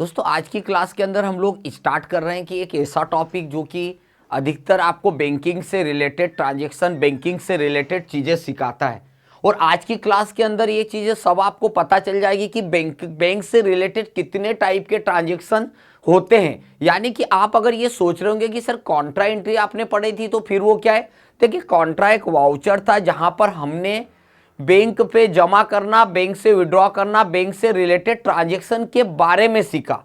दोस्तों आज की क्लास के अंदर हम लोग स्टार्ट कर रहे हैं कि एक ऐसा टॉपिक जो कि अधिकतर आपको बैंकिंग से रिलेटेड ट्रांजैक्शन बैंकिंग से रिलेटेड चीज़ें सिखाता है। और आज की क्लास के अंदर ये चीज़ें सब आपको पता चल जाएगी कि बैंक से रिलेटेड कितने टाइप के ट्रांजैक्शन होते हैं। यानी कि आप अगर ये सोच रहे होंगे कि सर कॉन्ट्रा एंट्री आपने पढ़ी थी तो फिर वो क्या है, देखिए कॉन्ट्रा एक वाउचर था जहां पर हमने बैंक पे जमा करना, बैंक से विड्रॉ करना, बैंक से रिलेटेड ट्रांजैक्शन के बारे में सीखा।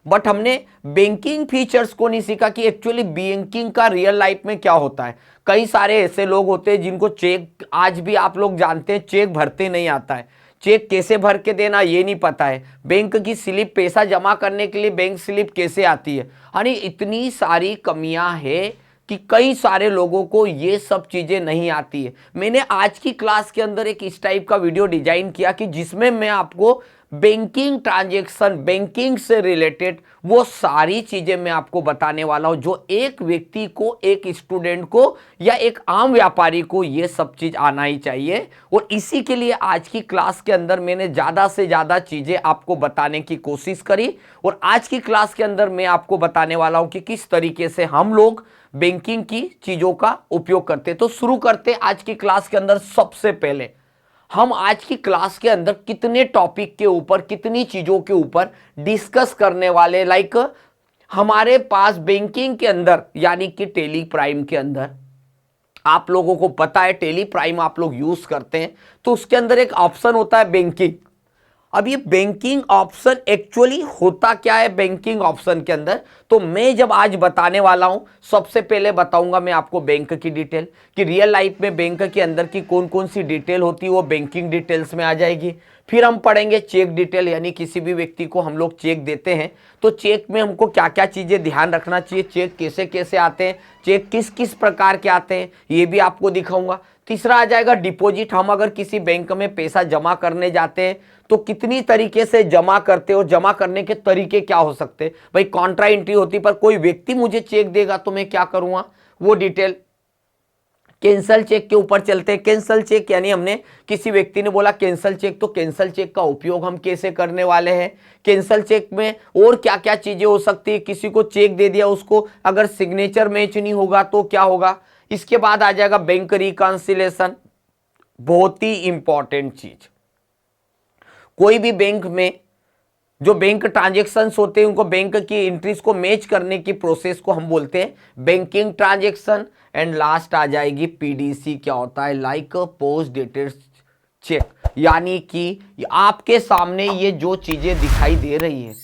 बट हमने बैंकिंग फीचर्स को नहीं सीखा कि एक्चुअली बैंकिंग का रियल लाइफ में क्या होता है। कई सारे ऐसे लोग होते हैं जिनको चेक, आज भी आप लोग जानते हैं, चेक भरते नहीं आता है, चेक कैसे भर के देना ये नहीं पता है, बैंक की स्लिप पैसा जमा करने के लिए बैंक स्लिप कैसे आती है। यानी इतनी सारी कमियां हैं कि कई सारे लोगों को ये सब चीजें नहीं आती है। मैंने आज की क्लास के अंदर एक इस टाइप का वीडियो डिजाइन किया कि जिसमें मैं आपको बैंकिंग ट्रांजैक्शन, बैंकिंग से रिलेटेड वो सारी चीजें मैं आपको बताने वाला हूं जो एक व्यक्ति को, एक स्टूडेंट को या एक आम व्यापारी को ये सब चीज आना ही चाहिए। और इसी के लिए आज की क्लास के अंदर मैंने ज्यादा से ज्यादा चीजें आपको बताने की कोशिश करी। और आज की क्लास के अंदर मैं आपको बताने वाला हूं कि किस तरीके से हम लोग बैंकिंग की चीजों का उपयोग करते। तो शुरू करते आज की क्लास के अंदर। सबसे पहले हम आज की क्लास के अंदर कितने टॉपिक के ऊपर, कितनी चीजों के ऊपर डिस्कस करने वाले, लाइक हमारे पास बैंकिंग के अंदर यानी कि टेली प्राइम के अंदर आप लोगों को पता है टेली प्राइम आप लोग यूज करते हैं तो उसके अंदर एक ऑप्शन होता है बैंकिंग। अब ये बैंकिंग ऑप्शन एक्चुअली होता क्या है बैंकिंग ऑप्शन के अंदर, तो मैं जब आज बताने वाला हूं सबसे पहले बताऊंगा मैं आपको बैंक की डिटेल कि रियल लाइफ में बैंक के अंदर की कौन कौन सी डिटेल होती है वो बैंकिंग डिटेल्स में आ जाएगी। फिर हम पढ़ेंगे चेक डिटेल, यानी किसी भी व्यक्ति को हम लोग चेक देते हैं तो चेक में हमको क्या क्या चीजें ध्यान रखना चाहिए, चेक कैसे कैसे आते हैं, चेक किस किस प्रकार के आते हैं ये भी आपको दिखाऊंगा। तीसरा आ जाएगा डिपॉजिट, हम अगर किसी बैंक में पैसा जमा करने जाते हैं तो कितनी तरीके से जमा करते हो, जमा करने के तरीके क्या हो सकते हैं। भाई कॉन्ट्रा एंट्री होती पर कोई व्यक्ति मुझे चेक देगा तो मैं क्या करूंगा वो डिटेल। कैंसल चेक के ऊपर चलते हैं। कैंसल चेक यानी हमने किसी व्यक्ति ने बोला कैंसल चेक, तो कैंसल चेक का उपयोग हम कैसे करने वाले हैं। कैंसल चेक में और क्या क्या चीजें हो सकती है, किसी को चेक दे दिया उसको अगर सिग्नेचर मैच नहीं होगा तो क्या होगा। इसके बाद आ जाएगा बैंक रिकॉन्सिलेशन, बहुत ही इंपॉर्टेंट चीज। कोई भी बैंक में जो बैंक ट्रांजैक्शंस होते हैं उनको बैंक की एंट्रीज को मैच करने की प्रोसेस को हम बोलते हैं बैंकिंग ट्रांजैक्शन। एंड लास्ट आ जाएगी पीडीसी, क्या होता है, लाइक पोस्ट डेटेड चेक। यानी कि आपके सामने ये जो चीजें दिखाई दे रही है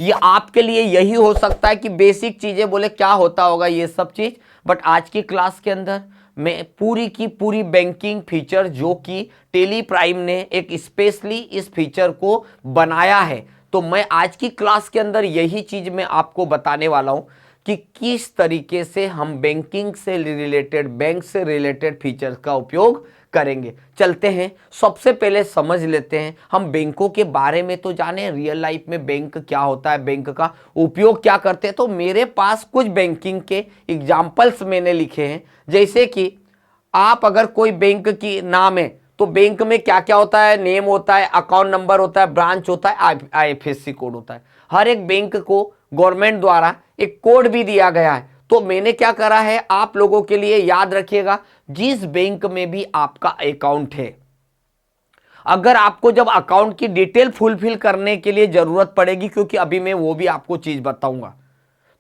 ये आपके लिए यही हो सकता है कि बेसिक चीजें बोले क्या होता होगा ये सब चीज, बट आज की क्लास के अंदर मैं पूरी की पूरी बैंकिंग फीचर जो कि टेली प्राइम ने एक स्पेशली इस फीचर को बनाया है, तो मैं आज की क्लास के अंदर यही चीज मैं आपको बताने वाला हूं कि किस तरीके से हम बैंकिंग से रिलेटेड, बैंक से रिलेटेड फीचर्स का उपयोग करेंगे। चलते हैं, सबसे पहले समझ लेते हैं हम बैंकों के बारे में। तो जाने रियल लाइफ में बैंक क्या होता है, बैंक का उपयोग क्या करते हैं। तो मेरे पास कुछ बैंकिंग के एग्जाम्पल्स मैंने लिखे हैं। जैसे कि आप अगर कोई बैंक की नाम है तो बैंक में क्या क्या होता है, नेम होता है, अकाउंट नंबर होता है, ब्रांच होता है, आईएफएससी कोड होता है। हर एक बैंक को गवर्नमेंट द्वारा एक कोड भी दिया गया है। तो मैंने क्या करा है आप लोगों के लिए, याद रखिएगा, जिस बैंक में भी आपका अकाउंट है, अगर आपको जब अकाउंट की डिटेल फुलफिल करने के लिए जरूरत पड़ेगी, क्योंकि अभी मैं वो भी आपको चीज बताऊंगा,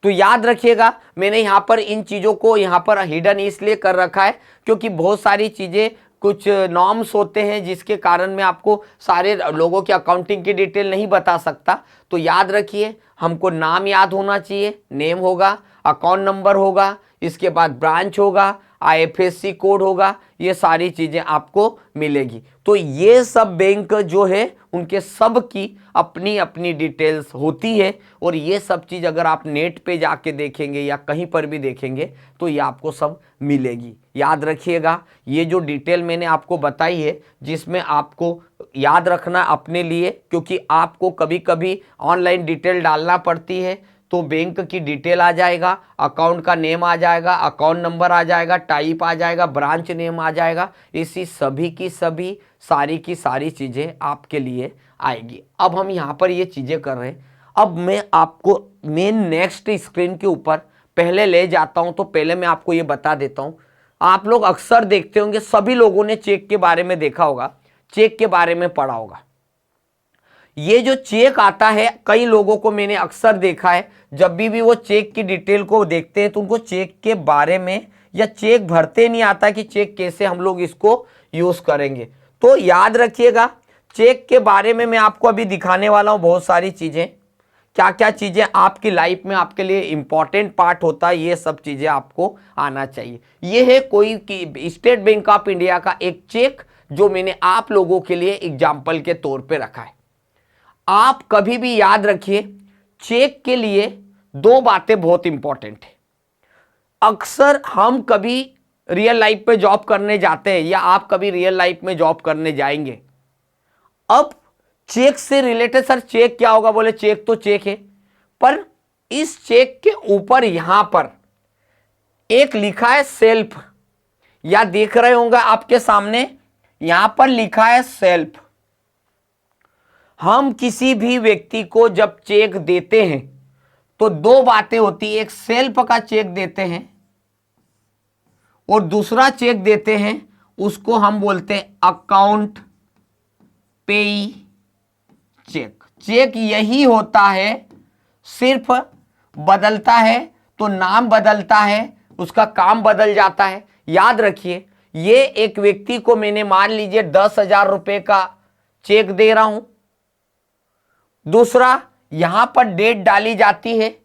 तो याद रखिएगा मैंने यहां पर इन चीजों को यहां पर हिडन इसलिए कर रखा है क्योंकि बहुत सारी चीजें, कुछ नॉर्म्स होते हैं जिसके कारण मैं आपको सारे लोगों की अकाउंटिंग की डिटेल नहीं बता सकता। तो याद रखिए हमको नाम याद होना चाहिए, नेम होगा, अकाउंट नंबर होगा, इसके बाद ब्रांच होगा, आईएफएससी कोड होगा, ये सारी चीजें आपको मिलेगी। तो ये सब बैंक जो है उनके सब की अपनी अपनी डिटेल्स होती है। और ये सब चीज अगर आप नेट पे जाके देखेंगे या कहीं पर भी देखेंगे तो ये आपको सब मिलेगी। याद रखिएगा ये जो डिटेल मैंने आपको बताई है, जिसमें आपको याद रखना अपने लिए, क्योंकि आपको कभी कभी ऑनलाइन डिटेल डालना पड़ती है तो बैंक की डिटेल आ जाएगा, अकाउंट का नेम आ जाएगा, अकाउंट नंबर आ जाएगा, टाइप आ जाएगा, ब्रांच नेम आ जाएगा, इसी सभी की सारी चीजें आपके लिए आएगी। अब हम यहाँ पर ये चीजें कर रहे हैं। अब मैं आपको मेन नेक्स्ट स्क्रीन के ऊपर पहले ले जाता हूं। तो पहले मैं आपको ये बता देता हूं, आप लोग अक्सर देखते होंगे, सभी लोगों ने चेक के बारे में देखा होगा, चेक के बारे में पढ़ा होगा। ये जो चेक आता है, कई लोगों को मैंने अक्सर देखा है, जब भी वो चेक की डिटेल को देखते हैं तो उनको चेक के बारे में या चेक भरते नहीं आता कि चेक कैसे हम लोग इसको यूज करेंगे। तो याद रखिएगा, चेक के बारे में मैं आपको अभी दिखाने वाला हूं बहुत सारी चीजें, क्या क्या चीजें आपकी लाइफ में आपके लिए इंपॉर्टेंट पार्ट होता है, ये सब चीजें आपको आना चाहिए। ये है कोई की स्टेट बैंक ऑफ इंडिया का एक चेक जो मैंने आप लोगों के लिए एग्जाम्पल के तौर पे रखा है। आप कभी भी याद रखिए, चेक के लिए दो बातें बहुत इंपॉर्टेंट है। अक्सर हम कभी रियल लाइफ में जॉब करने जाते हैं या आप कभी रियल लाइफ में जॉब करने जाएंगे। अब चेक से रिलेटेड, सर चेक क्या होगा, बोले चेक तो चेक है, पर इस चेक के ऊपर यहां पर एक लिखा है सेल्फ, या देख रहे होंगे आपके सामने यहां पर लिखा है सेल्फ। हम किसी भी व्यक्ति को जब चेक देते हैं तो दो बातें होती है, एक सेल्फ का चेक देते हैं और दूसरा चेक देते हैं, उसको हम बोलते हैं अकाउंट पेई चेक। चेक यही होता है, सिर्फ बदलता है तो नाम बदलता है, उसका काम बदल जाता है। याद रखिए, ये एक व्यक्ति को मैंने मान लीजिए 10,000 रुपए का चेक दे रहा हूं, दूसरा यहां पर डेट डाली जाती है,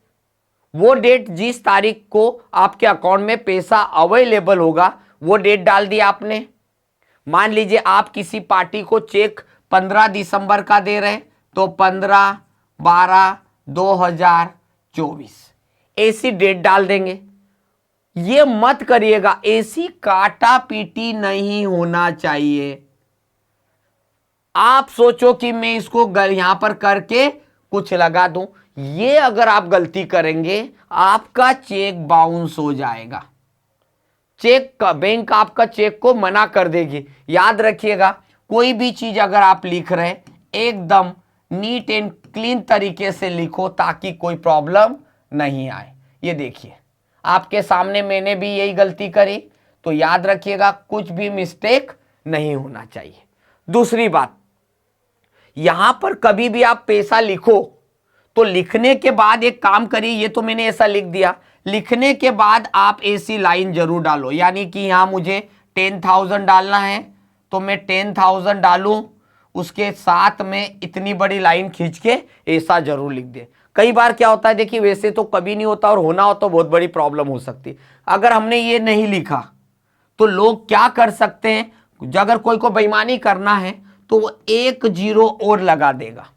वो डेट जिस तारीख को आपके अकाउंट में पैसा अवेलेबल होगा वो डेट डाल दी आपने। मान लीजिए आप किसी पार्टी को चेक 15 दिसंबर का दे रहे हैं तो 15/12/2024 ऐसी डेट डाल देंगे। ये मत करिएगा, ऐसी काटा पीटी नहीं होना चाहिए। आप सोचो कि मैं इसको यहां पर करके कुछ लगा दूं, ये अगर आप गलती करेंगे आपका चेक बाउंस हो जाएगा, चेक का बैंक आपका चेक को मना कर देगी। याद रखिएगा, कोई भी चीज अगर आप लिख रहे हैं एकदम नीट एंड क्लीन तरीके से लिखो ताकि कोई प्रॉब्लम नहीं आए। ये देखिए आपके सामने मैंने भी यही गलती करी, तो याद रखिएगा कुछ भी मिस्टेक नहीं होना चाहिए। दूसरी बात, यहां पर कभी भी आप पैसा लिखो तो लिखने के बाद एक काम करिए, ये तो मैंने ऐसा लिख दिया, लिखने के बाद आप ऐसी लाइन जरूर डालो, यानी कि यहां मुझे 10,000 डालना है तो मैं 10,000 डालूं, उसके साथ में इतनी बड़ी लाइन खींच के ऐसा जरूर लिख दे। कई बार क्या होता है, देखिए वैसे तो कभी नहीं होता और होना हो तो बहुत बड़ी प्रॉब्लम हो सकती है। अगर हमने ये नहीं लिखा तो लोग क्या कर सकते हैं, अगर कोई को बेईमानी करना है तो वो 1 0 और लगा देगा।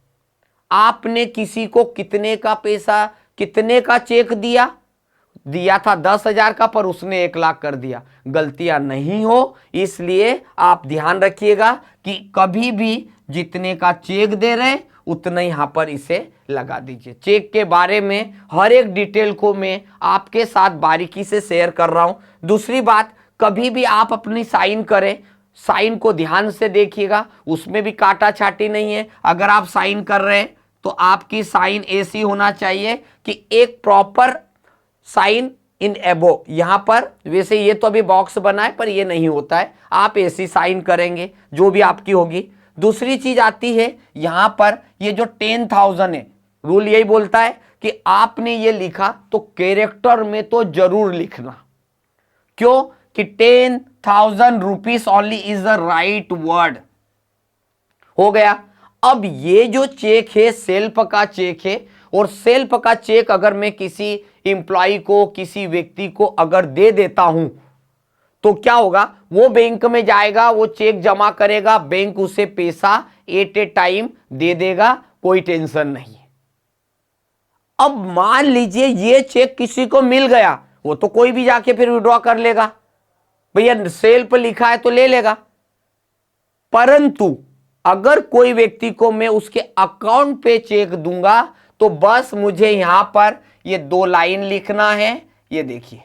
आपने किसी को कितने का पैसा, कितने का चेक दिया था 10,000 का, पर उसने 1 लाख कर दिया। गलतियां नहीं हो, इसलिए आप ध्यान रखिएगा कि कभी भी जितने का चेक दे रहे हैं उतना यहां पर इसे लगा दीजिए। चेक के बारे में हर एक डिटेल को मैं आपके साथ बारीकी से शेयर कर रहा हूं। दूसरी बात, कभी भी आप अपनी साइन करें, साइन को ध्यान से देखिएगा, उसमें भी काटा छाटी नहीं है। अगर आप साइन कर रहे हैं तो आपकी साइन ऐसी होना चाहिए कि एक प्रॉपर साइन इन एबो, यहां पर वैसे ये तो अभी बॉक्स बना है पर ये नहीं होता है, आप ऐसी साइन करेंगे जो भी आपकी होगी। दूसरी चीज आती है यहां पर, ये जो 10,000 है, रूल यही बोलता है कि आपने ये लिखा तो कैरेक्टर में तो जरूर लिखना। क्यों कि 10,000 rupees only is the right word. हो गया। अब ये जो चेक है सेल्फ का चेक है, और सेल्फ का चेक अगर मैं किसी एम्प्लॉय को, किसी व्यक्ति को अगर दे देता हूं तो क्या होगा, वो बैंक में जाएगा, वो चेक जमा करेगा, बैंक उसे पैसा एट ए टाइम दे देगा, कोई टेंशन नहीं है। अब मान लीजिए ये चेक किसी को मिल गया, वो तो कोई भी जाके फिर विड्रॉ कर लेगा, भैया सेल्फ लिखा है तो ले लेगा। परंतु अगर कोई व्यक्ति को मैं उसके अकाउंट पे चेक दूंगा तो बस मुझे यहां पर ये 2 लाइन लिखना है। ये देखिए,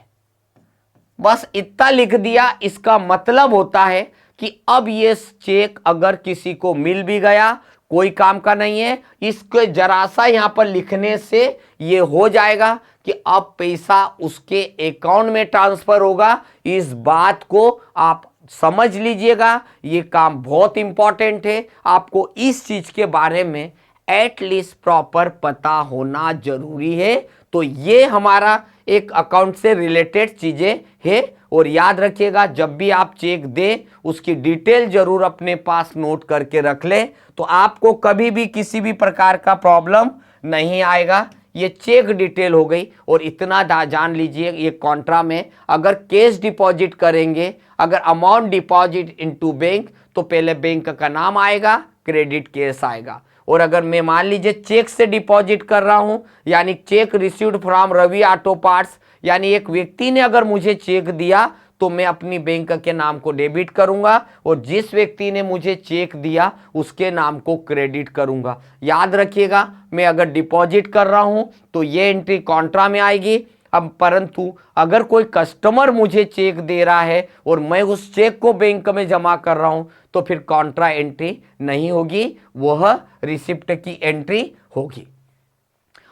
बस इतना लिख दिया। इसका मतलब होता है कि अब ये चेक अगर किसी को मिल भी गया, कोई काम का नहीं है। इसको जरा सा यहां पर लिखने से ये हो जाएगा कि अब पैसा उसके अकाउंट में ट्रांसफर होगा। इस बात को आप समझ लीजिएगा, ये काम बहुत इंपॉर्टेंट है। आपको इस चीज के बारे में एटलीस्ट प्रॉपर पता होना जरूरी है। तो ये हमारा एक अकाउंट से रिलेटेड चीजें है। और याद रखिएगा, जब भी आप चेक दें उसकी डिटेल जरूर अपने पास नोट करके रख लें, तो आपको कभी भी किसी भी प्रकार का प्रॉब्लम नहीं आएगा। ये चेक डिटेल हो गई। और इतना जान लीजिए, ये कॉन्ट्रा में अगर कैश डिपॉजिट करेंगे, अगर अमाउंट डिपॉजिट इनटू बैंक, तो पहले बैंक का नाम आएगा, क्रेडिट केस आएगा। और अगर मैं मान लीजिए चेक से डिपॉजिट कर रहा हूं, यानी cheque received from Ravi auto parts, यानी एक व्यक्ति ने अगर मुझे चेक दिया तो मैं अपनी बैंक के नाम को डेबिट करूंगा, और जिस व्यक्ति ने मुझे चेक दिया उसके नाम को क्रेडिट करूंगा। याद रखिएगा, मैं अगर डिपॉजिट कर रहा हूं तो ये एंट्री कॉन्ट्रा में आएगी। अब परंतु अगर कोई कस्टमर मुझे चेक दे रहा है और मैं उस चेक को बैंक में जमा कर रहा हूं, तो फिर कॉन्ट्रा एंट्री नहीं होगी, वह रिसिप्ट की एंट्री होगी।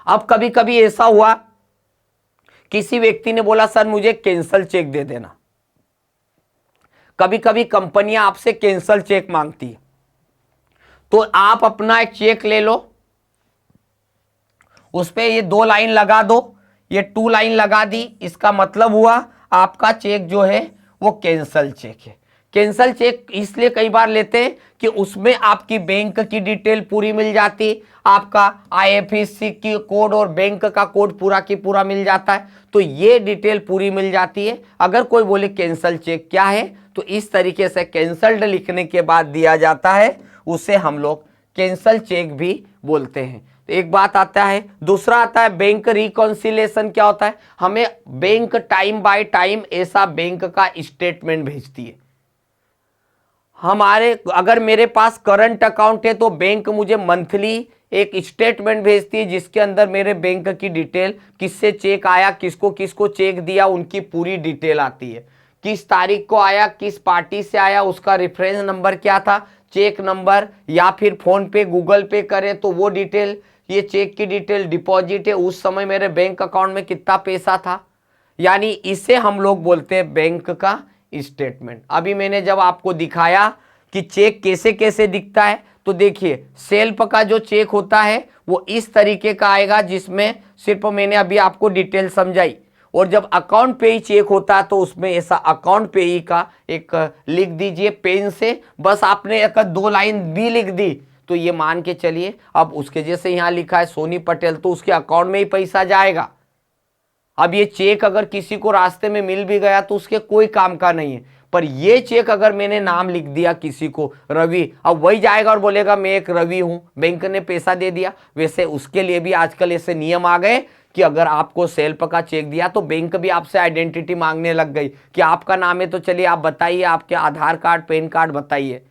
अब कभी कभी ऐसा हुआ, किसी व्यक्ति ने बोला सर मुझे कैंसल चेक दे देना। कभी कभी कंपनियां आपसे कैंसल चेक मांगती है, तो आप अपना एक चेक ले लो, उस पे ये 2 लाइन लगा दो, ये 2 लाइन लगा दी, इसका मतलब हुआ आपका चेक जो है वो कैंसल चेक है। कैंसल चेक इसलिए कई बार लेते हैं कि उसमें आपकी बैंक की डिटेल पूरी मिल जाती, आपका IFSC की कोड और बैंक का कोड पूरा की पूरा मिल जाता है, तो ये डिटेल पूरी मिल जाती है। अगर कोई बोले कैंसल चेक क्या है, तो इस तरीके से कैंसल्ड लिखने के बाद दिया जाता है, उसे हम लोग कैंसल चेक भी बोलते हैं। तो एक बात आता है। दूसरा आता है बैंक रिकॉन्सिलेशन। क्या होता है, हमें बैंक टाइम बाय टाइम ऐसा बैंक का स्टेटमेंट भेजती है। हमारे अगर मेरे पास करंट अकाउंट है तो बैंक मुझे मंथली एक स्टेटमेंट भेजती है, जिसके अंदर मेरे बैंक की डिटेल, किससे चेक आया, किसको किसको चेक दिया, उनकी पूरी डिटेल आती है। किस तारीख को आया, किस पार्टी से आया, उसका रेफरेंस नंबर क्या था, चेक नंबर, या फिर फोन पे गूगल पे करे तो वो डिटेल, ये चेक की डिटेल, डिपॉजिट है, उस समय मेरे बैंक अकाउंट में कितना पैसा था, यानी इसे हम लोग बोलते हैं बैंक का स्टेटमेंट। अभी मैंने जब आपको दिखाया कि चेक कैसे कैसे दिखता है, तो देखिए सेल्फ का जो चेक होता है वो इस तरीके का आएगा, जिसमें सिर्फ मैंने अभी आपको डिटेल समझाई। और जब अकाउंट पे ही चेक होता है तो उसमें ऐसा अकाउंट पे ही का एक लिख दीजिए पेन से, बस आपने एक 2 लाइन भी लिख दी, तो ये मान के चलिए अब उसके जैसे यहाँ लिखा है सोनी पटेल, तो उसके अकाउंट में ही पैसा जाएगा। अब ये चेक अगर किसी को रास्ते में मिल भी गया तो उसके कोई काम का नहीं है, पर ये चेक अगर मैंने नाम लिख दिया किसी को रवि, अब वही जाएगा और बोलेगा मैं एक रवि हूं, बैंक ने पैसा दे दिया। वैसे उसके लिए भी आजकल ऐसे नियम आ गए कि अगर आपको सेल्फ का चेक दिया तो बैंक भी आपसे आइडेंटिटी मांगने लग गई कि आपका नाम है, तो चलिए आप बताइए, आपके आधार कार्ड पैन कार्ड बताइए।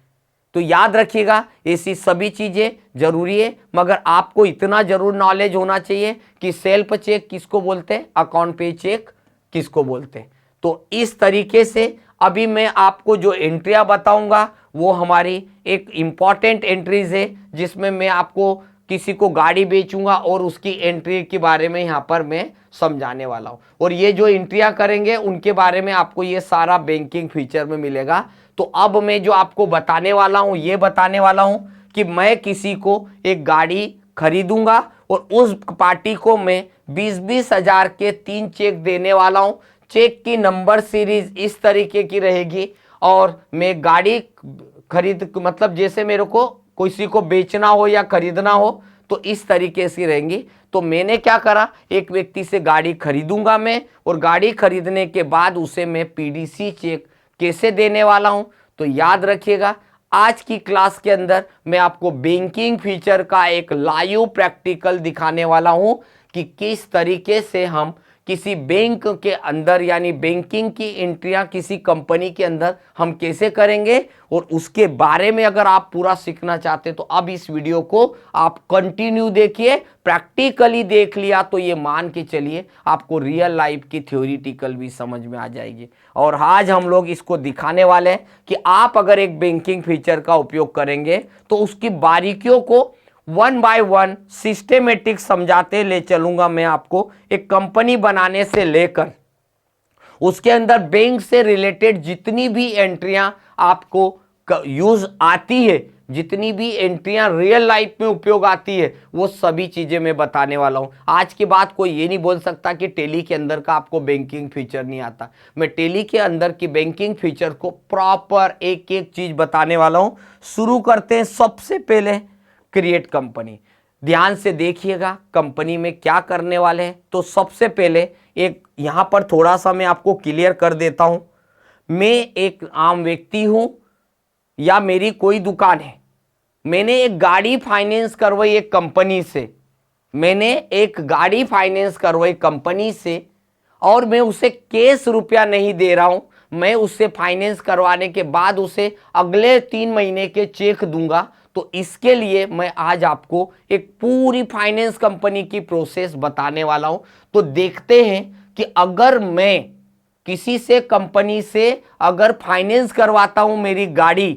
तो याद रखिएगा ऐसी सभी चीजें जरूरी है, मगर आपको इतना जरूर नॉलेज होना चाहिए कि सेल्फ चेक किसको बोलते हैं, अकाउंट पे चेक किसको बोलते हैं। तो इस तरीके से अभी मैं आपको जो एंट्रियां बताऊंगा वो हमारी एक इंपॉर्टेंट एंट्रीज है, जिसमें मैं आपको किसी को गाड़ी बेचूंगा और उसकी एंट्री के बारे में यहाँ पर मैं समझाने वाला हूँ। और ये जो एंट्रियां करेंगे उनके बारे में आपको ये सारा बैंकिंग फीचर में मिलेगा। तो अब मैं जो आपको बताने वाला हूँ, ये बताने वाला हूँ कि मैं किसी को एक गाड़ी खरीदूंगा और उस पार्टी को मैं 20-20 हजार के 3 चेक देने वाला हूँ। चेक की नंबर सीरीज इस तरीके की रहेगी, और मैं गाड़ी खरीद, मतलब जैसे मेरे को किसी को बेचना हो या खरीदना हो तो इस तरीके से रहेंगी। तो मैंने क्या करा, एक व्यक्ति से गाड़ी खरीदूंगा मैं, और गाड़ी खरीदने के बाद उसे मैं PDC चेक कैसे देने वाला हूं। तो याद रखिएगा, आज की क्लास के अंदर मैं आपको बैंकिंग फीचर का एक लाइव प्रैक्टिकल दिखाने वाला हूं कि किस तरीके से हम किसी बैंक के अंदर यानी बैंकिंग की एंट्रियां किसी कंपनी के अंदर हम कैसे करेंगे, और उसके बारे में अगर आप पूरा सीखना चाहते हैं तो अब इस वीडियो को आप कंटिन्यू देखिए। प्रैक्टिकली देख लिया तो ये मान के चलिए आपको रियल लाइफ की थ्योरेटिकल भी समझ में आ जाएगी। और आज हम लोग इसको दिखाने वाले हैं कि आप अगर एक बैंकिंग फीचर का उपयोग करेंगे तो उसकी बारीकियों को वन बाय वन सिस्टेमेटिक समझाते ले चलूंगा मैं आपको। एक कंपनी बनाने से लेकर उसके अंदर बैंक से रिलेटेड जितनी भी एंट्रियां आपको यूज आती है, जितनी भी एंट्रियां रियल लाइफ में उपयोग आती है, वो सभी चीजें मैं बताने वाला हूं। आज के बाद कोई ये नहीं बोल सकता कि टेली के अंदर का आपको बैंकिंग फीचर नहीं आता। मैं टेली के अंदर की बैंकिंग फीचर को प्रॉपर एक एक चीज बताने वाला हूं। शुरू करते हैं सबसे पहले क्रिएट कंपनी। ध्यान से देखिएगा कंपनी में क्या करने वाले हैं। तो सबसे पहले एक यहां पर थोड़ा सा मैं आपको क्लियर कर देता हूं। मैं एक आम व्यक्ति हूं या मेरी कोई दुकान है, मैंने एक गाड़ी फाइनेंस करवाई एक कंपनी से, मैंने एक गाड़ी फाइनेंस करवाई कंपनी से और मैं उसे कैश रुपया नहीं दे रहा हूं, मैं उससे फाइनेंस करवाने के बाद उसे अगले 3 महीने के चेक दूंगा। तो इसके लिए मैं आज आपको एक पूरी फाइनेंस कंपनी की प्रोसेस बताने वाला हूं। तो देखते हैं कि अगर मैं किसी से कंपनी से अगर फाइनेंस करवाता हूं मेरी गाड़ी,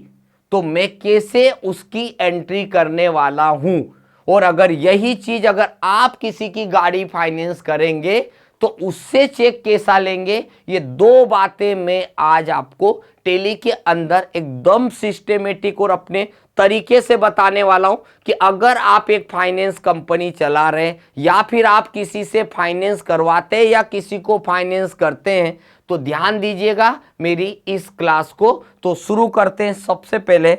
तो मैं कैसे उसकी एंट्री करने वाला हूं। और अगर यही चीज अगर आप किसी की गाड़ी फाइनेंस करेंगे तो उससे चेक कैसा लेंगे, ये दो बातें मैं आज आपको टेली के अंदर एकदम सिस्टेमेटिक और अपने तरीके से बताने वाला हूं कि अगर आप एक फाइनेंस कंपनी चला रहे हैं या फिर आप किसी से फाइनेंस करवाते हैं या किसी को फाइनेंस करते हैं, तो ध्यान दीजिएगा मेरी इस क्लास को। तो शुरू करते हैं। सबसे पहले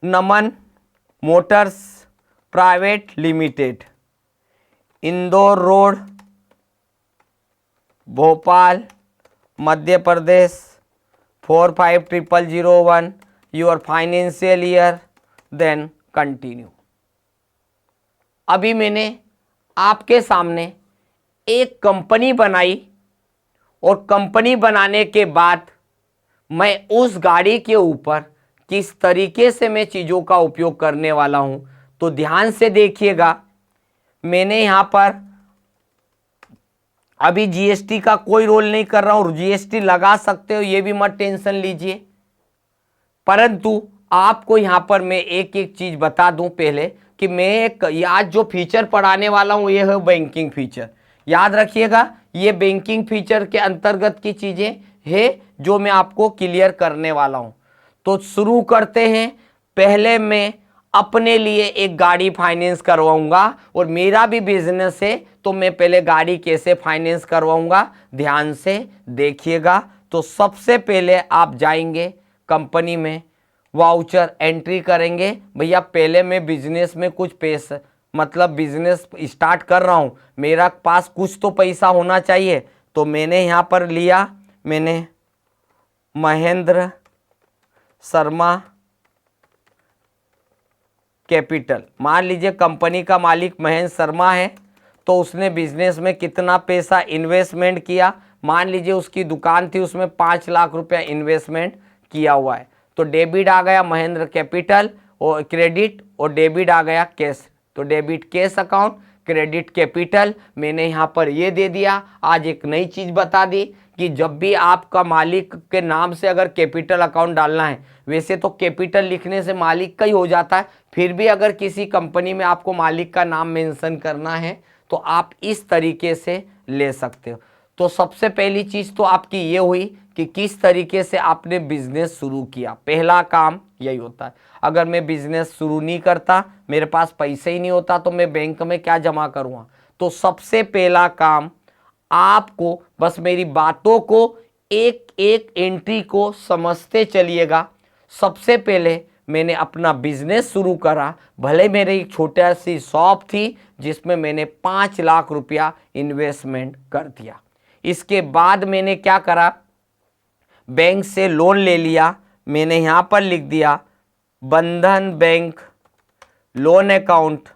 Naman Motors Private Limited, Indore Road, Bhopal, Madhya Pradesh 450001, your financial year, then continue. अभी मैंने आपके सामने एक कंपनी बनाई और कंपनी बनाने के बाद मैं उस गाड़ी के ऊपर किस तरीके से मैं चीज़ों का उपयोग करने वाला हूं। तो ध्यान से देखिएगा, मैंने यहां पर अभी जीएसटी का कोई रोल नहीं कर रहा हूं। जीएसटी लगा सकते हो, ये भी मत टेंशन लीजिए, परंतु आपको यहां पर मैं एक एक चीज बता दूं पहले कि मैं एक आज जो फीचर पढ़ाने वाला हूं ये है बैंकिंग फीचर। याद रखिएगा ये बैंकिंग फीचर के अंतर्गत की चीजें है जो मैं आपको क्लियर करने वाला हूं। तो शुरू करते हैं। पहले मैं अपने लिए एक गाड़ी फाइनेंस करवाऊंगा और मेरा भी बिजनेस है, तो मैं पहले गाड़ी कैसे फाइनेंस करवाऊंगा, ध्यान से देखिएगा। तो सबसे पहले आप जाएंगे कंपनी में, वाउचर एंट्री करेंगे। भैया पहले मैं बिजनेस में कुछ पैसा मतलब बिजनेस स्टार्ट कर रहा हूं, मेरा पास कुछ तो पैसा होना चाहिए। तो मैंने यहां पर लिया, मैंने महेंद्र शर्मा कैपिटल। मान लीजिए कंपनी का मालिक महेंद्र शर्मा है, तो उसने बिजनेस में कितना पैसा इन्वेस्टमेंट किया, मान लीजिए उसकी दुकान थी उसमें 5 लाख रुपया इन्वेस्टमेंट किया हुआ है। तो डेबिट आ गया महेंद्र कैपिटल और क्रेडिट, और डेबिट आ गया कैश। तो debit cash account, credit capital, मैंने यहाँ पर ये दे दिया। आज एक नई चीज़ बता दी कि जब भी आपका मालिक के नाम से अगर कैपिटल अकाउंट डालना है, वैसे तो कैपिटल लिखने से मालिक का ही हो जाता है, फिर भी अगर किसी कंपनी में आपको मालिक का नाम मेंशन करना है तो आप इस तरीके से ले सकते हो। तो सबसे पहली चीज़ तो आपकी ये हुई कि किस तरीके से आपने बिजनेस शुरू किया। पहला काम यही होता है। अगर मैं बिजनेस शुरू नहीं करता, मेरे पास पैसे ही नहीं होता, तो मैं बैंक में क्या जमा करूँगा। तो सबसे पहला काम आपको बस मेरी बातों को एक एक एंट्री को समझते चलिएगा। सबसे पहले मैंने अपना बिजनेस शुरू करा, भले मेरी एक छोटा सी शॉप थी जिसमें मैंने 5 लाख रुपया इन्वेस्टमेंट कर दिया। इसके बाद मैंने क्या करा, बैंक से लोन ले लिया। मैंने यहाँ पर लिख दिया बंधन bank loan account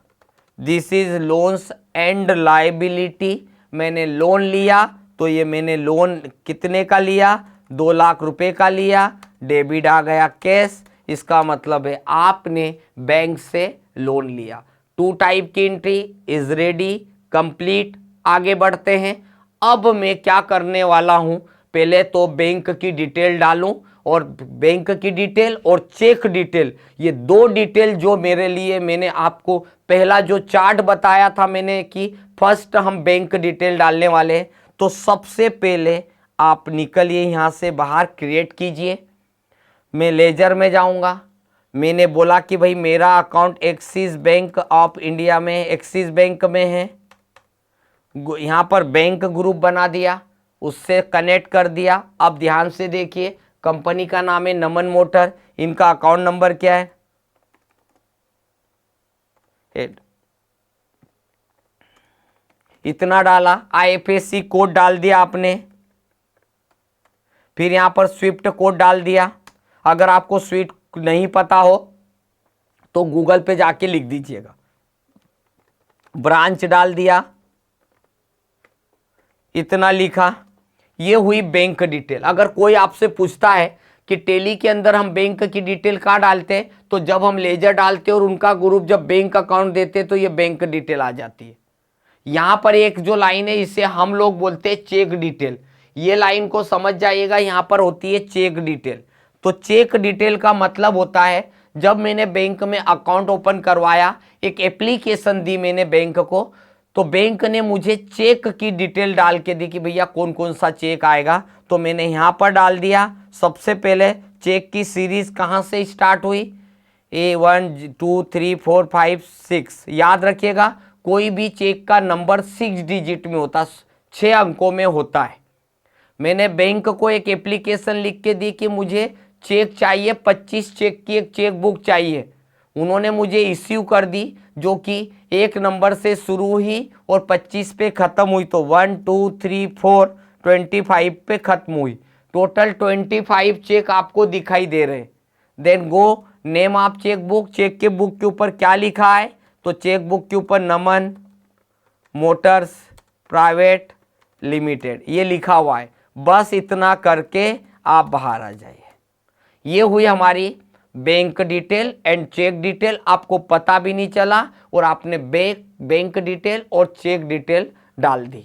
this is loans and liability. मैंने लोन लिया तो ये मैंने लोन कितने का लिया, 2 लाख रुपए का लिया। डेबिट आ गया कैश, इसका मतलब है आपने बैंक से लोन लिया। 2 टाइप की एंट्री इज रेडी, कंप्लीट। आगे बढ़ते हैं। अब मैं क्या करने वाला हूं, पहले तो बैंक की डिटेल डालूं, और बैंक की डिटेल और चेक डिटेल, ये 2 डिटेल जो मेरे लिए, मैंने आपको पहला जो चार्ट बताया था मैंने कि फर्स्ट हम बैंक डिटेल डालने वाले हैं। तो सबसे पहले आप निकलिए यहां से बाहर, क्रिएट कीजिए। मैं लेजर में जाऊंगा। मैंने बोला कि भाई मेरा account axis bank of India में, एक्सिस बैंक में है। यहाँ पर बैंक ग्रुप बना दिया, उससे कनेक्ट कर दिया। अब ध्यान से देखिए, कंपनी का नाम है नमन मोटर, इनका अकाउंट नंबर क्या है, इतना डाला। आईएफएससी कोड डाल दिया आपने, फिर यहां पर स्विफ्ट कोड डाल दिया। अगर आपको स्विफ्ट नहीं पता हो तो गूगल पे जाके लिख दीजिएगा। ब्रांच डाल दिया, इतना लिखा। ये हुई बैंक डिटेल। अगर कोई आपसे पूछता है कि टेली के अंदर हम बैंक की डिटेल कहाँ डालते हैं, तो जब हम लेजर डालते हैं और उनका ग्रुप जब बैंक अकाउंट देते हैं तो ये बैंक डिटेल आ जाती है। यहाँ पर एक जो लाइन है इसे हम लोग बोलते हैं चेक डिटेल। ये लाइन को समझ जाइएगा, यहाँ पर होती है चेक डिटेल। तो चेक डिटेल का मतलब होता है जब मैंने बैंक में अकाउंट ओपन करवाया, एक एप्लीकेशन दी मैंने बैंक को, तो बैंक ने मुझे चेक की डिटेल डाल के दी कि भैया कौन कौन सा चेक आएगा। तो मैंने यहाँ पर डाल दिया। सबसे पहले चेक की सीरीज कहाँ से स्टार्ट हुई, A1 2 3 4 5 6। याद रखिएगा, कोई भी चेक का नंबर 6 डिजिट में होता, 6 अंकों में होता है। मैंने बैंक को एक एप्लीकेशन लिख के दी कि मुझे चेक चाहिए, 25 चेक की एक चेक बुक चाहिए। उन्होंने मुझे इश्यू कर दी, जो कि 1 नंबर से शुरू हुई और 25 पे ख़त्म हुई। तो 1 2 3 4 25 पे ख़त्म हुई। टोटल 25 चेक आपको दिखाई दे रहे। Then go name of cheque book, cheque के बुक के ऊपर क्या लिखा है, तो चेक बुक के ऊपर नमन मोटर्स प्राइवेट लिमिटेड ये लिखा हुआ है। बस इतना करके आप बाहर आ जाइए। ये हुई हमारी bank detail and cheque detail. आपको पता भी नहीं चला और आपने बैंक डिटेल और चेक डिटेल डाल दी।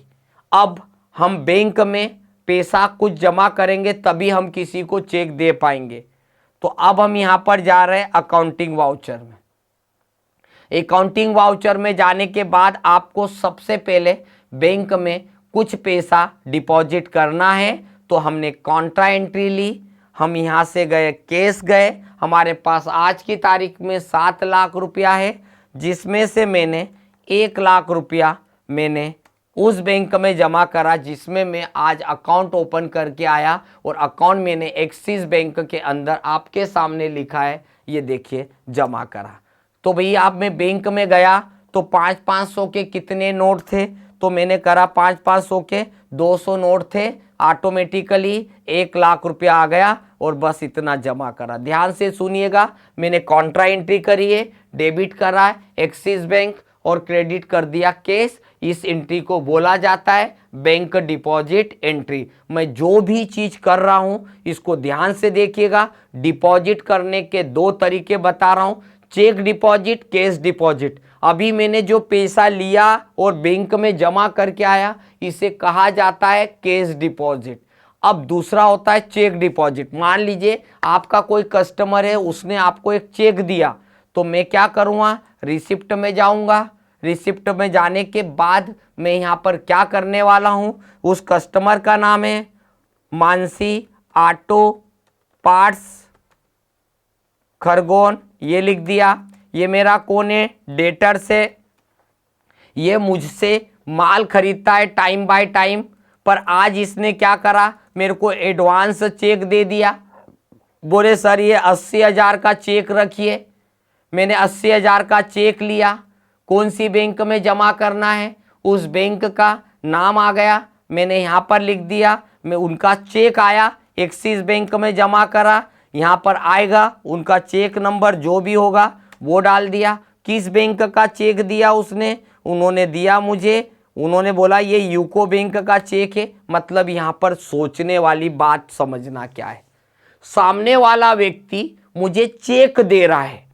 अब हम बैंक में पैसा कुछ जमा करेंगे तभी हम किसी को चेक दे पाएंगे। तो अब हम यहाँ पर जा रहे हैं अकाउंटिंग वाउचर में। अकाउंटिंग वाउचर में जाने के बाद आपको सबसे पहले बैंक में कुछ पैसा डिपॉजिट करना है। तो हमने कॉन्ट्रा एंट्री ली, हम यहाँ से गए कैश गए। हमारे पास आज की तारीख में 7 लाख रुपया है, जिसमें से मैंने 1 लाख रुपया मैंने उस बैंक में जमा करा जिसमें मैं आज अकाउंट ओपन करके आया। और अकाउंट मैंने एक्सिस बैंक के अंदर आपके सामने लिखा है, ये देखिए जमा करा। तो भैया अब मैं बैंक में गया तो 500-500 के कितने नोट थे, तो मैंने करा 500-500 के 200 नोट थे। ऑटोमेटिकली 1 लाख रुपया आ गया और बस इतना जमा करा। ध्यान से सुनिएगा, मैंने कॉन्ट्रा एंट्री करी है, डेबिट करा है एक्सिस बैंक और क्रेडिट कर दिया कैश। इस एंट्री को बोला जाता है बैंक डिपॉजिट एंट्री। मैं जो भी चीज कर रहा हूं इसको ध्यान से देखिएगा। डिपॉजिट करने के 2 तरीके बता रहा हूं, चेक डिपॉजिट, कैश डिपॉजिट। अभी मैंने जो पैसा लिया और बैंक में जमा करके आया इसे कहा जाता है कैश डिपॉजिट। अब दूसरा होता है चेक डिपॉजिट। मान लीजिए आपका कोई कस्टमर है, उसने आपको एक चेक दिया, तो मैं क्या करूँगा, रिसिप्ट में जाऊँगा। रिसिप्ट में जाने के बाद मैं यहाँ पर क्या करने वाला हूँ, उस कस्टमर का नाम है मानसी ऑटो पार्ट्स खरगोन, ये लिख दिया। ये मेरा कौन है, डेटर से। ये मुझसे माल खरीदता है टाइम बाय टाइम, पर आज इसने क्या करा, मेरे को एडवांस चेक दे दिया। बोले सर ये 80,000 का चेक रखिए। मैंने 80,000 का चेक लिया। कौन सी बैंक में जमा करना है, उस बैंक का नाम आ गया, मैंने यहाँ पर लिख दिया। मैं उनका चेक आया, एक्सिस बैंक में जमा करा, यहाँ पर आएगा उनका चेक नंबर जो भी होगा वो डाल दिया। किस बैंक का चेक दिया उसने, उन्होंने दिया मुझे, उन्होंने बोला ये यूको बैंक का चेक है। मतलब यहां पर सोचने वाली बात समझना क्या है, सामने वाला व्यक्ति मुझे चेक दे रहा है,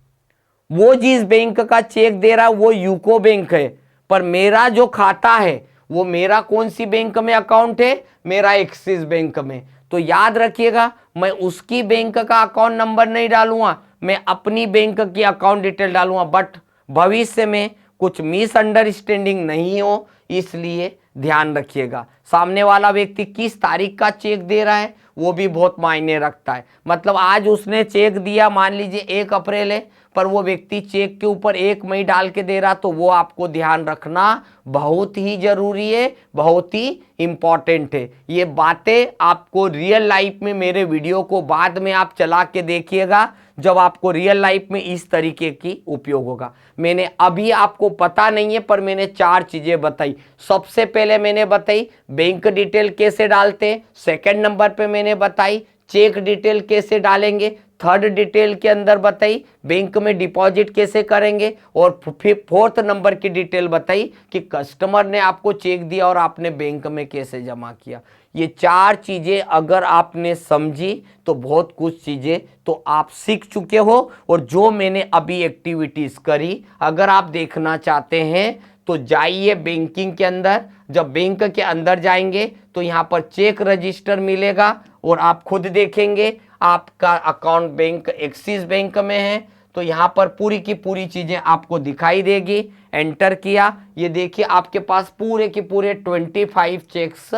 वो जिस बैंक का चेक दे रहा है वो यूको बैंक है, पर मेरा जो खाता है वो मेरा कौन सी बैंक में अकाउंट है, मेरा एक्सिस बैंक में। तो याद रखिएगा, मैं उसकी बैंक का अकाउंट नंबर नहीं डालूंगा, मैं अपनी बैंक की अकाउंट डिटेल डालूंगा। बट भविष्य में कुछ मिसअंडरस्टैंडिंग नहीं हो, इसलिए ध्यान रखिएगा। सामने वाला व्यक्ति किस तारीख का चेक दे रहा है वो भी बहुत मायने रखता है। मतलब आज उसने चेक दिया, मान लीजिए 1 अप्रैल है, पर वो व्यक्ति चेक के ऊपर 1 मई डाल के दे रहा, तो वो आपको ध्यान रखना बहुत ही जरूरी है, बहुत ही इंपॉर्टेंट है। ये बातें आपको रियल लाइफ में, मेरे वीडियो को बाद में आप चला के देखिएगा, जब आपको रियल लाइफ में इस तरीके की उपयोग होगा। मैंने अभी आपको पता नहीं है, पर मैंने 4 चीजें बताई। सबसे पहले मैंने बताई बैंक डिटेल कैसे डालते हैं, सेकंड नंबर पे मैंने बताई चेक डिटेल कैसे डालेंगे, थर्ड डिटेल के अंदर बताई बैंक में डिपॉजिट कैसे करेंगे, और फिर फोर्थ नंबर की डिटेल बताई कि कस्टमर ने आपको चेक दिया और आपने बैंक में कैसे जमा किया। ये 4 चीजें अगर आपने समझी तो बहुत कुछ चीजें तो आप सीख चुके हो। और जो मैंने अभी एक्टिविटीज करी, अगर आप देखना चाहते हैं तो जाइए बैंकिंग के अंदर। जब बैंक के अंदर जाएंगे तो यहाँ पर चेक रजिस्टर मिलेगा और आप खुद देखेंगे आपका अकाउंट बैंक एक्सिस बैंक में है, तो यहाँ पर पूरी की पूरी चीजें आपको दिखाई देगी। एंटर किया, ये देखिए आपके पास पूरे के पूरे 25 चेक्स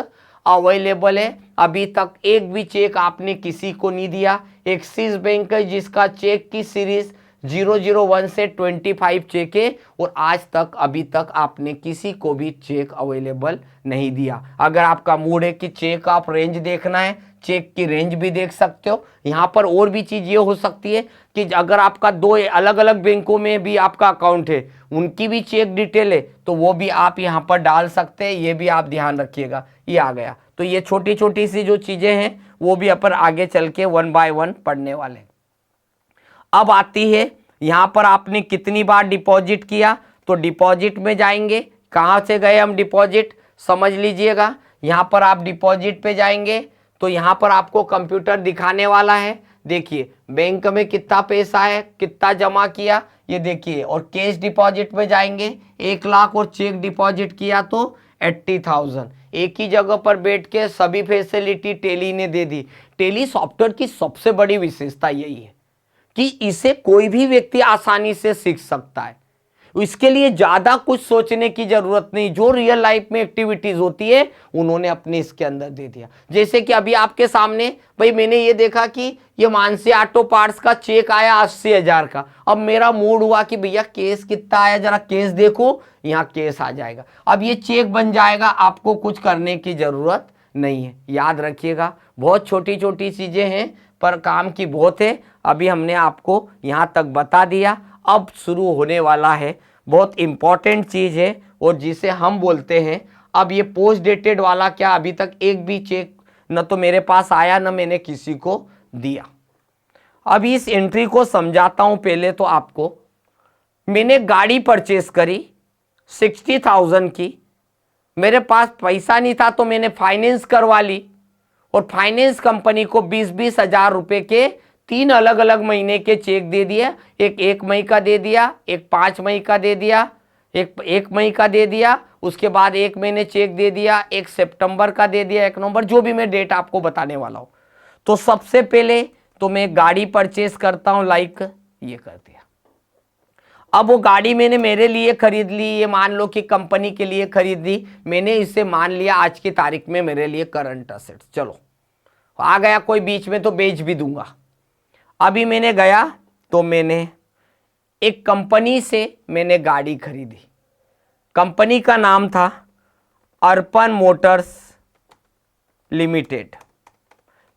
अवेलेबल है। अभी तक एक भी चेक आपने किसी को नहीं दिया। एक्सिस बैंक है जिसका चेक की सीरीज 001 से 25 चेक है, और आज तक अभी तक आपने किसी को भी चेक अवेलेबल नहीं दिया। अगर आपका मूड है कि चेक आप रेंज देखना है, चेक की रेंज भी देख सकते हो। यहाँ पर और भी चीज ये हो सकती है कि अगर आपका 2 अलग अलग बैंकों में भी आपका अकाउंट है, उनकी भी चेक डिटेल है, तो वो भी आप यहाँ पर डाल सकते हैं। ये भी आप ध्यान रखिएगा। ये आ गया, तो ये छोटी छोटी सी जो चीजें हैं वो भी अपन आगे चल के 1 बाय 1 पढ़ने वाले। अब आती है यहाँ पर आपने कितनी बार डिपॉजिट किया, तो डिपॉजिट में जाएंगे। कहाँ से गए हम डिपॉजिट, समझ लीजिएगा। यहाँ पर आप डिपॉजिट पे जाएंगे तो यहाँ पर आपको कंप्यूटर दिखाने वाला है। देखिए बैंक में कितना पैसा है, कितना जमा किया, ये देखिए। और कैश डिपॉजिट में जाएंगे, 1 लाख, और चेक डिपॉजिट किया तो 80,000। एक ही जगह पर बैठ के सभी फैसिलिटी टेली ने दे दी। टेली सॉफ्टवेयर की सबसे बड़ी विशेषता यही है कि इसे कोई भी व्यक्ति आसानी से सीख सकता है। इसके लिए ज्यादा कुछ सोचने की जरूरत नहीं, जो रियल लाइफ में एक्टिविटीज होती है उन्होंने अपने इसके अंदर दे दिया। जैसे कि अभी आपके सामने भाई मैंने ये देखा कि ये मानसी ऑटो पार्ट्स का चेक आया 80,000 का। अब मेरा मूड हुआ कि भैया केस कितना आया, जरा केस देखो, यहाँ केस आ जाएगा। अब ये चेक बन जाएगा, आपको कुछ करने की जरूरत नहीं है। याद रखिएगा, बहुत छोटी छोटी चीजें हैं पर काम की बहुत है। अभी हमने आपको यहाँ तक बता दिया। अब शुरू होने वाला है बहुत इंपॉर्टेंट चीज है, और जिसे हम बोलते हैं, अब ये पोस्ट डेटेड वाला क्या, अभी तक एक भी चेक न तो मेरे पास आया न मैंने किसी को दिया। अब इस एंट्री को समझाता हूं। पहले तो आपको, मैंने गाड़ी परचेस करी 60,000 की, मेरे पास पैसा नहीं था तो मैंने फाइनेंस करवा ली, और फाइनेंस कंपनी को 20-20 हजार रुपए के 3 अलग अलग महीने के चेक दे दिया। एक 1 मई का दे दिया, एक 5 मई का दे दिया, एक 1 मई का दे दिया, उसके बाद 1 महीने चेक दे दिया, एक सितंबर का दे दिया, 1 नवंबर, जो भी मैं डेट आपको बताने वाला हूं। तो सबसे पहले तो मैं गाड़ी परचेस करता हूं, लाइक ये कर दिया। अब वो गाड़ी मैंने मेरे लिए खरीद ली, ये मान लो कि कंपनी के लिए खरीद ली, मैंने इसे मान लिया आज की तारीख में मेरे लिए करंट असेट। चलो आ गया कोई बीच में तो बेच भी दूंगा। अभी मैंने गया तो मैंने एक कंपनी से मैंने गाड़ी खरीदी। कंपनी का नाम था अर्पण मोटर्स लिमिटेड।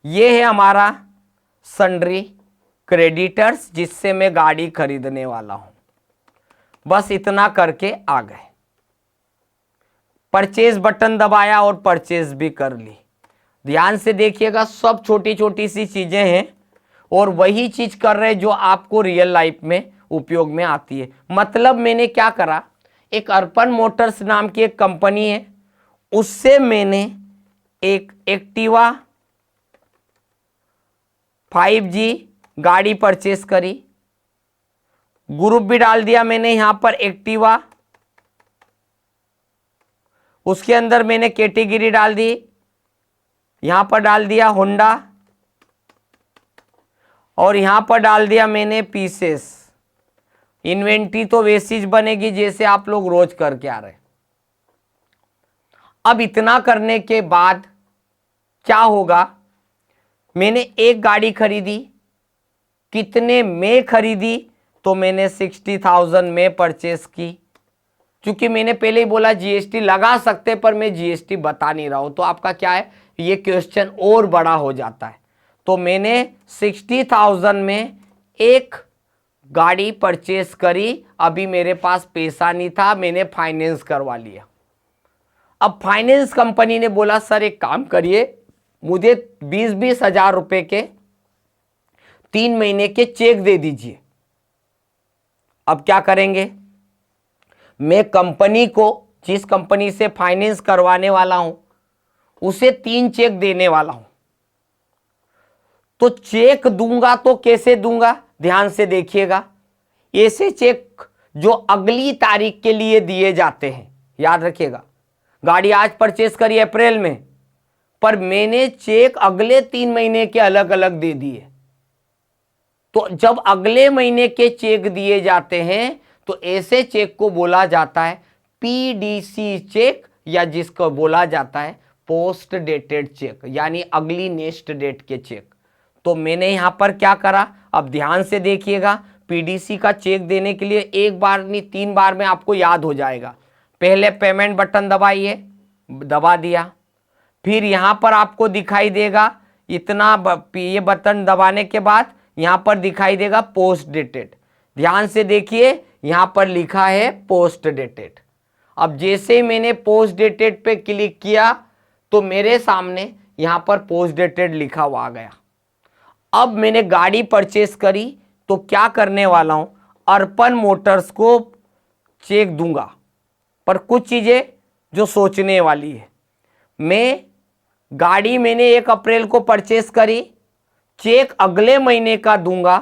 ये है हमारा सन्ड्री क्रेडिटर्स जिससे मैं गाड़ी खरीदने वाला हूं। बस इतना करके आ गए, परचेज बटन दबाया और परचेज भी कर ली। ध्यान से देखिएगा, सब छोटी छोटी सी चीजें हैं और वही चीज कर रहे जो आपको रियल लाइफ में उपयोग में आती है। मतलब मैंने क्या करा, एक अर्पण मोटर्स नाम की एक कंपनी है, उससे मैंने एक एक्टिवा 5G गाड़ी परचेस करी। ग्रुप भी डाल दिया मैंने यहां पर एक्टिवा, उसके अंदर मैंने कैटेगरी डाल दी, यहां पर डाल दिया होंडा, और यहां पर डाल दिया मैंने पीसेस। इन्वेंट्री तो वैसी बनेगी जैसे आप लोग रोज करके आ रहे। अब इतना करने के बाद क्या होगा, मैंने एक गाड़ी खरीदी, कितने में खरीदी, तो मैंने 60,000 में परचेस की। क्योंकि मैंने पहले ही बोला जीएसटी लगा सकते, पर मैं जीएसटी बता नहीं रहा हूं, तो आपका क्या है, ये क्वेश्चन और बड़ा हो जाता है। तो मैंने 60,000 में एक गाड़ी परचेस करी। अभी मेरे पास पैसा नहीं था, मैंने फाइनेंस करवा लिया। अब फाइनेंस कंपनी ने बोला सर एक काम करिए, मुझे 20-20 हजार रुपए के 3 महीने के चेक दे दीजिए। अब क्या करेंगे, मैं कंपनी को, जिस कंपनी से फाइनेंस करवाने वाला हूं, उसे 3 चेक देने वाला हूं। तो चेक दूंगा तो कैसे दूंगा, ध्यान से देखिएगा। ऐसे चेक जो अगली तारीख के लिए दिए जाते हैं, याद रखिएगा। गाड़ी आज परचेस करी अप्रैल में, पर मैंने चेक अगले 3 महीने के अलग अलग दे दिए। तो जब अगले महीने के चेक दिए जाते हैं तो ऐसे चेक को बोला जाता है पीडीसी चेक, या जिसको बोला जाता है पोस्ट डेटेड चेक, यानी अगली नेक्स्ट डेट के चेक। तो मैंने यहां पर क्या करा, अब ध्यान से देखिएगा। पीडीसी का चेक देने के लिए एक बार नहीं 3 बार में आपको याद हो जाएगा। पहले पेमेंट बटन दबाइए, दबा दिया, फिर यहां पर आपको दिखाई देगा इतना, ये बटन दबाने के बाद यहां पर दिखाई देगा पोस्ट डेटेड। ध्यान से देखिए, यहां पर लिखा है पोस्ट डेटेड। अब जैसे ही मैंने पोस्ट डेटेड पे क्लिक किया तो मेरे सामने यहां पर पोस्ट डेटेड लिखा हुआ आ गया। अब मैंने गाड़ी परचेस करी तो क्या करने वाला हूं, अर्पण मोटर्स को चेक दूंगा। पर कुछ चीजें जो सोचने वाली है, मैं गाड़ी मैंने 1 अप्रैल को परचेस करी, चेक अगले महीने का दूंगा,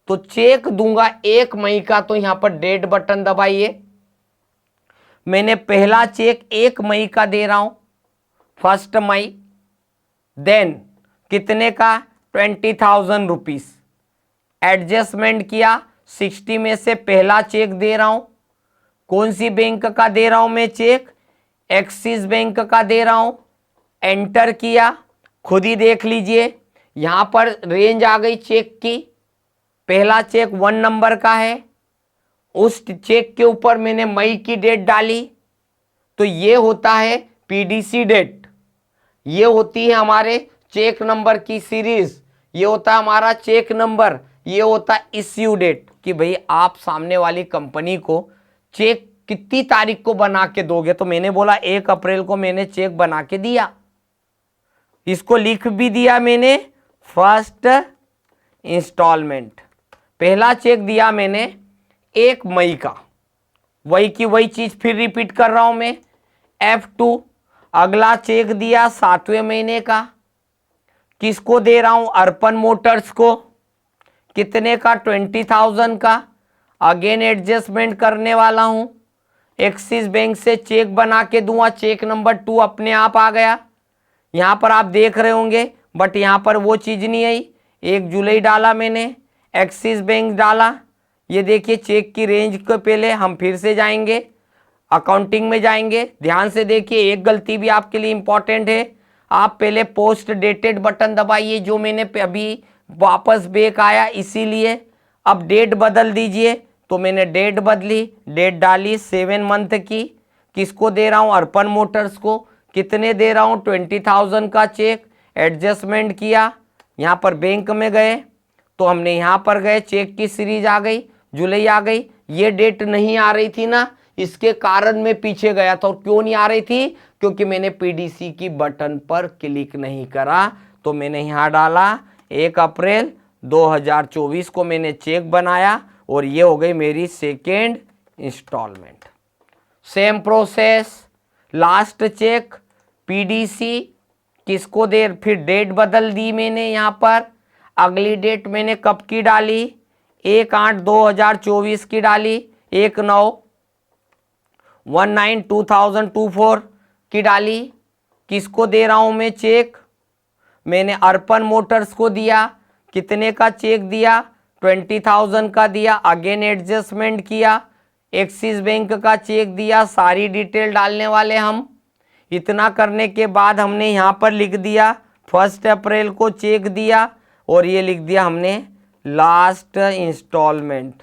तो चेक दूंगा 1 मई का। तो यहां पर डेट बटन दबाइए, मैंने पहला चेक 1 मई का दे रहा हूं, 1 मई। देन कितने का, 20,000 रुपीज। एडजस्टमेंट किया, 60 में से पहला चेक दे रहा हूं। कौन सी बैंक का दे रहा हूं मैं चेक, एक्सिस बैंक का दे रहा हूं। एंटर किया, खुद ही देख लीजिए, यहां पर रेंज आ गई चेक की। पहला चेक 1 नंबर का है, उस चेक के ऊपर मैंने मई की डेट डाली, तो ये होता है पीडीसी डेट। ये होती है हमारे चेक नंबर की सीरीज, ये होता है हमारा चेक नंबर, ये होता है इश्यू डेट, कि भाई आप सामने वाली कंपनी को चेक कितनी तारीख को बना के दोगे। तो मैंने बोला 1 अप्रैल को मैंने चेक बना के दिया, इसको लिख भी दिया मैंने, फर्स्ट इंस्टॉलमेंट। पहला चेक दिया मैंने 1 मई का, वही की वही चीज फिर रिपीट कर रहा हूं मैं, F2। अगला चेक दिया 7वें महीने का, किसको दे रहा हूं, अर्पण मोटर्स को। कितने का, 20,000 का। अगेन एडजस्टमेंट करने वाला हूं, एक्सिस बैंक से चेक बना के दूंगा, चेक नंबर 2 अपने आप आ गया। यहां पर आप देख रहे होंगे, बट यहां पर वो चीज नहीं आई। 1 जुलाई डाला मैंने, एक्सिस बैंक डाला। ये देखिए चेक की रेंज के पहले हम फिर से जाएंगे, अकाउंटिंग में जाएंगे। ध्यान से देखिए, एक गलती भी आपके लिए इंपॉर्टेंट है। आप पहले पोस्ट डेटेड बटन दबाइए, जो मैंने अभी वापस बैक आया इसीलिए। अब डेट बदल दीजिए, तो मैंने डेट बदली, डेट डाली 7 मंथ की। किसको दे रहा हूं, अर्पण मोटर्स को। कितने दे रहा हूं, 20,000 का चेक। एडजस्टमेंट किया, यहां पर बैंक में गए तो हमने यहां पर गए, चेक की सीरीज आ गई, जुलाई आ गई। ये डेट नहीं आ रही थी ना, इसके कारण मैं पीछे गया था। और क्यों नहीं आ रही थी, क्योंकि मैंने पीडीसी की बटन पर क्लिक नहीं करा। तो मैंने यहां डाला 1 अप्रैल 2024 को मैंने चेक बनाया, और ये हो गई मेरी second instalment. Same process, last cheque PDC किसको दे, फिर डेट बदल दी मैंने यहाँ पर, अगली डेट मैंने कब की डाली, 1/8/2024 की डाली, 1/9/2024 की डाली। किसको दे रहा हूं मैं चेक, मैंने अर्पण मोटर्स को दिया। कितने का चेक दिया, 20,000 का दिया। अगेन एडजस्टमेंट किया, एक्सिस बैंक का चेक दिया, सारी डिटेल डालने वाले हम। इतना करने के बाद हमने यहाँ पर लिख दिया 1 अप्रैल को चेक दिया, और ये लिख दिया हमने लास्ट इंस्टॉलमेंट।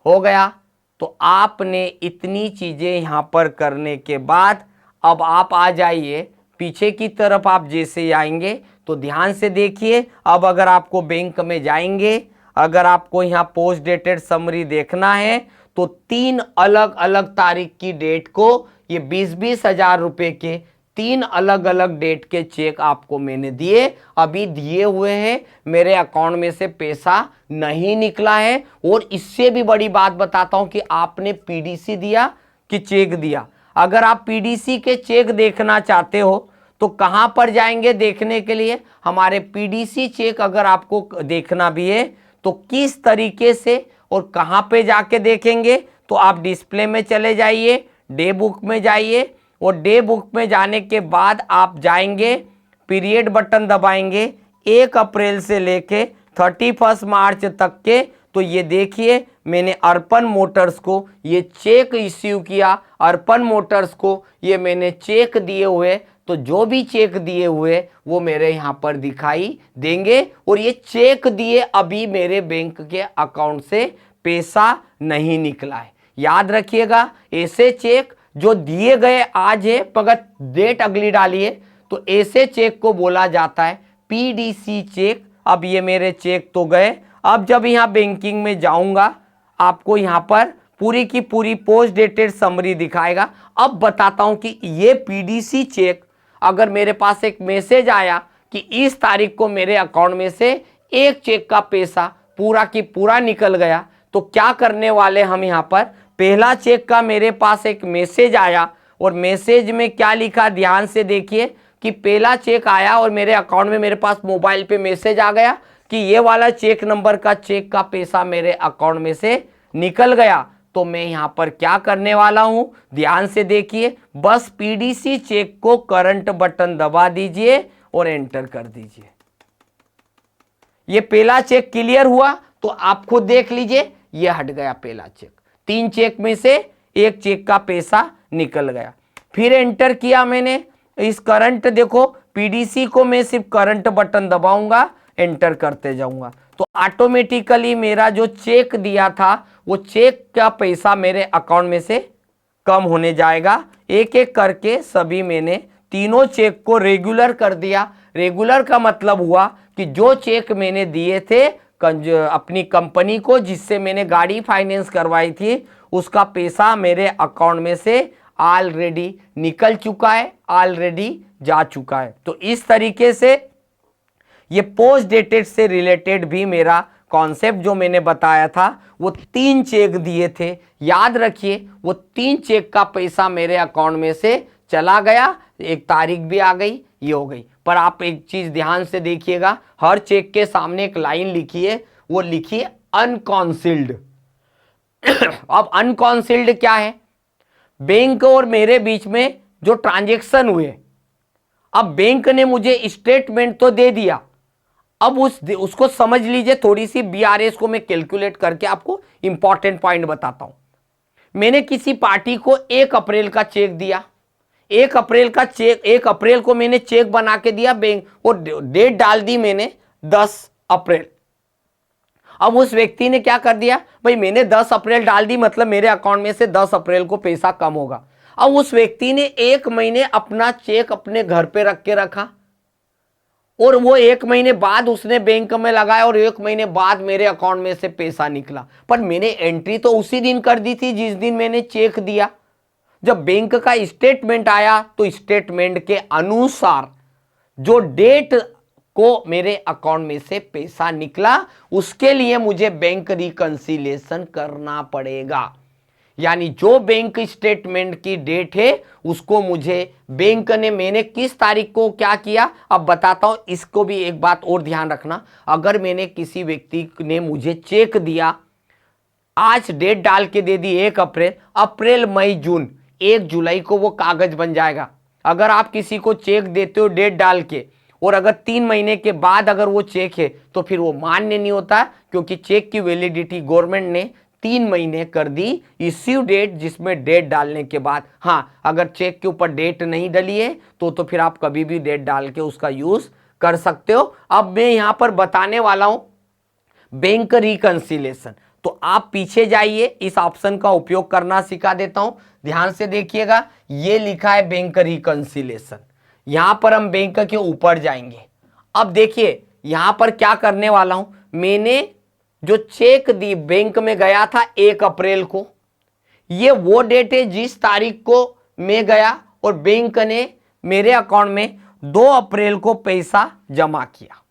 हो गया। तो आपने इतनी चीजें यहाँ पर करने के बाद अब आप आ जाइए पीछे की तरफ। आप जैसे आएंगे तो ध्यान से देखिए, अब अगर आपको बैंक में जाएंगे, अगर आपको यहाँ पोस्ट डेटेड समरी देखना है तो 3 अलग अलग तारीख की डेट को ये 20-20 हजार रुपए के 3 अलग अलग डेट के चेक आपको मैंने दिए, अभी दिए हुए हैं। मेरे अकाउंट में से पैसा नहीं निकला है। और इससे भी बड़ी बात बताता हूं कि आपने पीडीसी दिया कि चेक दिया। अगर आप पीडीसी के चेक देखना चाहते हो तो कहां पर जाएंगे देखने के लिए, हमारे पीडीसी चेक अगर आपको देखना भी है तो किस तरीके से और कहां पे जाके देखेंगे, तो आप डिस्प्ले में चले जाइए, डे बुक में जाइए, और डे बुक में जाने के बाद आप जाएंगे, पीरियड बटन दबाएंगे 1 अप्रैल से लेके 31 मार्च तक के। तो ये देखिए मैंने अर्पण मोटर्स को ये चेक इश्यू किया, अर्पण मोटर्स को ये मैंने चेक दिए हुए। तो जो भी चेक दिए हुए वो मेरे यहाँ पर दिखाई देंगे, और ये चेक दिए अभी मेरे बैंक के अकाउंट से पैसा नहीं निकला है। याद रखिएगा, ऐसे चेक जो दिए गए आज है मगर डेट अगली डाली है, तो ऐसे चेक को बोला जाता है पीडीसी चेक। अब ये मेरे चेक तो गए। अब जब यहाँ बैंकिंग में जाऊंगा आपको यहाँ पर पूरी की पूरी पोस्ट डेटेड समरी दिखाएगा। अब बताता हूं कि ये पीडीसी चेक अगर मेरे पास एक मैसेज आया कि इस तारीख को मेरे अकाउंट में से एक चेक का पैसा पूरा की पूरा निकल गया, तो क्या करने वाले हम यहाँ पर, पहला चेक का मेरे पास एक मैसेज आया, और मैसेज में क्या लिखा ध्यान से देखिए कि पहला चेक आया और मेरे अकाउंट में मेरे पास मोबाइल पे मैसेज आ गया कि ये वाला चेक नंबर का चेक का पैसा मेरे अकाउंट में से निकल गया। तो मैं यहाँ पर क्या करने वाला हूं, ध्यान से देखिए, बस पीडीसी चेक को करंट बटन दबा दीजिए और एंटर कर दीजिए। ये पहला चेक क्लियर हुआ, तो आप खुद देख लीजिए, ये हट गया पहला चेक। 3 चेक में से एक चेक का पैसा निकल गया। फिर एंटर किया मैंने इस करंट, देखो पीडीसी को मैं सिर्फ करंट बटन दबाऊंगा, एंटर करते जाऊंगा, तो ऑटोमेटिकली मेरा जो चेक दिया था वो चेक का पैसा मेरे अकाउंट में से कम होने जाएगा। एक एक करके सभी मैंने तीनों चेक को रेगुलर कर दिया। रेगुलर का मतलब हुआ कि जो चेक मैंने दिए थे अपनी कंपनी को जिससे मैंने गाड़ी फाइनेंस करवाई थी, उसका पैसा मेरे अकाउंट में से ऑलरेडी निकल चुका है, ऑलरेडी जा चुका है। तो इस तरीके से ये पोस्ट डेटेड से रिलेटेड भी मेरा कॉन्सेप्ट जो मैंने बताया था, वो 3 चेक दिए थे। याद रखिए वो 3 चेक का पैसा मेरे अकाउंट में से चला गया, एक तारीख भी आ गई, ये हो गई। पर आप एक चीज ध्यान से देखिएगा, हर चेक के सामने एक लाइन लिखी है, वो लिखिए अनकॉन्सिल्ड। अब अनकॉन्सिल्ड क्या है, बैंक और मेरे बीच में जो ट्रांजैक्शन हुए, अब बैंक ने मुझे स्टेटमेंट तो दे दिया, अब उसको समझ लीजिए। थोड़ी सी बीआरएस को मैं कैलकुलेट करके आपको इंपॉर्टेंट पॉइंट बताता हूं। मैंने किसी पार्टी को 1 अप्रैल का चेक दिया, 1 अप्रैल का चेक, 1 अप्रैल को मैंने चेक बना के दिया बैंक, और डेट डाल दी मैंने 10 अप्रैल। अब उस व्यक्ति ने क्या कर दिया, भाई मैंने 10 अप्रैल डाल दी, मतलब मेरे अकाउंट में से 10 अप्रैल को पैसा कम होगा। अब उस व्यक्ति ने 1 महीने अपना चेक अपने घर पे रख के रखा, और वो 1 महीने बाद उसने बैंक में लगाया, और 1 महीने बाद मेरे अकाउंट में से पैसा निकला। पर मैंने एंट्री तो उसी दिन कर दी थी जिस दिन मैंने चेक दिया। जब बैंक का स्टेटमेंट आया तो स्टेटमेंट के अनुसार जो डेट को मेरे अकाउंट में से पैसा निकला, उसके लिए मुझे बैंक रिकंसिलिएशन करना पड़ेगा। यानी जो बैंक स्टेटमेंट की डेट है उसको मुझे बैंक ने मैंने किस तारीख को क्या किया अब बताता हूं। इसको भी एक बात और ध्यान रखना, अगर मैंने किसी व्यक्ति ने मुझे चेक दिया, आज डेट डाल के दे दी 1 अप्रैल, अप्रैल मई जून, 1 जुलाई को वो कागज बन जाएगा। अगर आप किसी को चेक देते हो डेट डाल के और अगर 3 महीने के बाद अगर वो चेक है तो फिर वो मान्य नहीं होता, क्योंकि चेक की वैलिडिटी गवर्नमेंट ने 3 महीने कर दी इश्यू डेट, जिसमें डेट डालने के बाद। हाँ, अगर चेक के ऊपर डेट नहीं डली है तो फिर आप कभी भी डेट डाल के उसका यूज कर सकते हो। अब मैं यहां पर बताने वाला हूं बैंक रिकंसिलिएशन, तो आप पीछे जाइए, इस ऑप्शन का उपयोग करना सिखा देता हूं। ध्यान से देखिएगा, ये लिखा है बैंक रिकंसिलिएशन। यहां पर हम बैंक के ऊपर जाएंगे। अब देखिए यहां पर क्या करने वाला हूं, मैंने जो चेक दी बैंक में गया था 1 अप्रैल को, ये वो डेट है जिस तारीख को मैं गया और बैंक ने मेरे अकाउंट में 2 अप्रैल को पैसा जमा किया।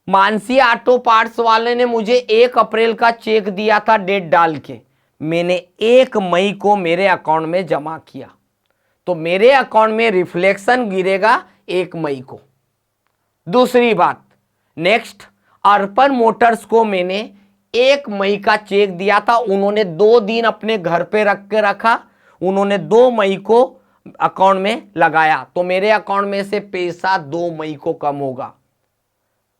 मानसी ऑटो पार्ट्स वाले ने मुझे 1 अप्रैल का चेक दिया था डेट डाल के, मैंने 1 मई को मेरे अकाउंट में जमा किया, तो मेरे अकाउंट में रिफ्लेक्शन गिरेगा 1 मई को। दूसरी बात, नेक्स्ट, अर्पण मोटर्स को मैंने 1 मई का चेक दिया था, उन्होंने 2 दिन अपने घर पे रख के रखा, उन्होंने 2 मई को अकाउंट में लगाया, तो मेरे अकाउंट में से पैसा 2 मई को कम होगा।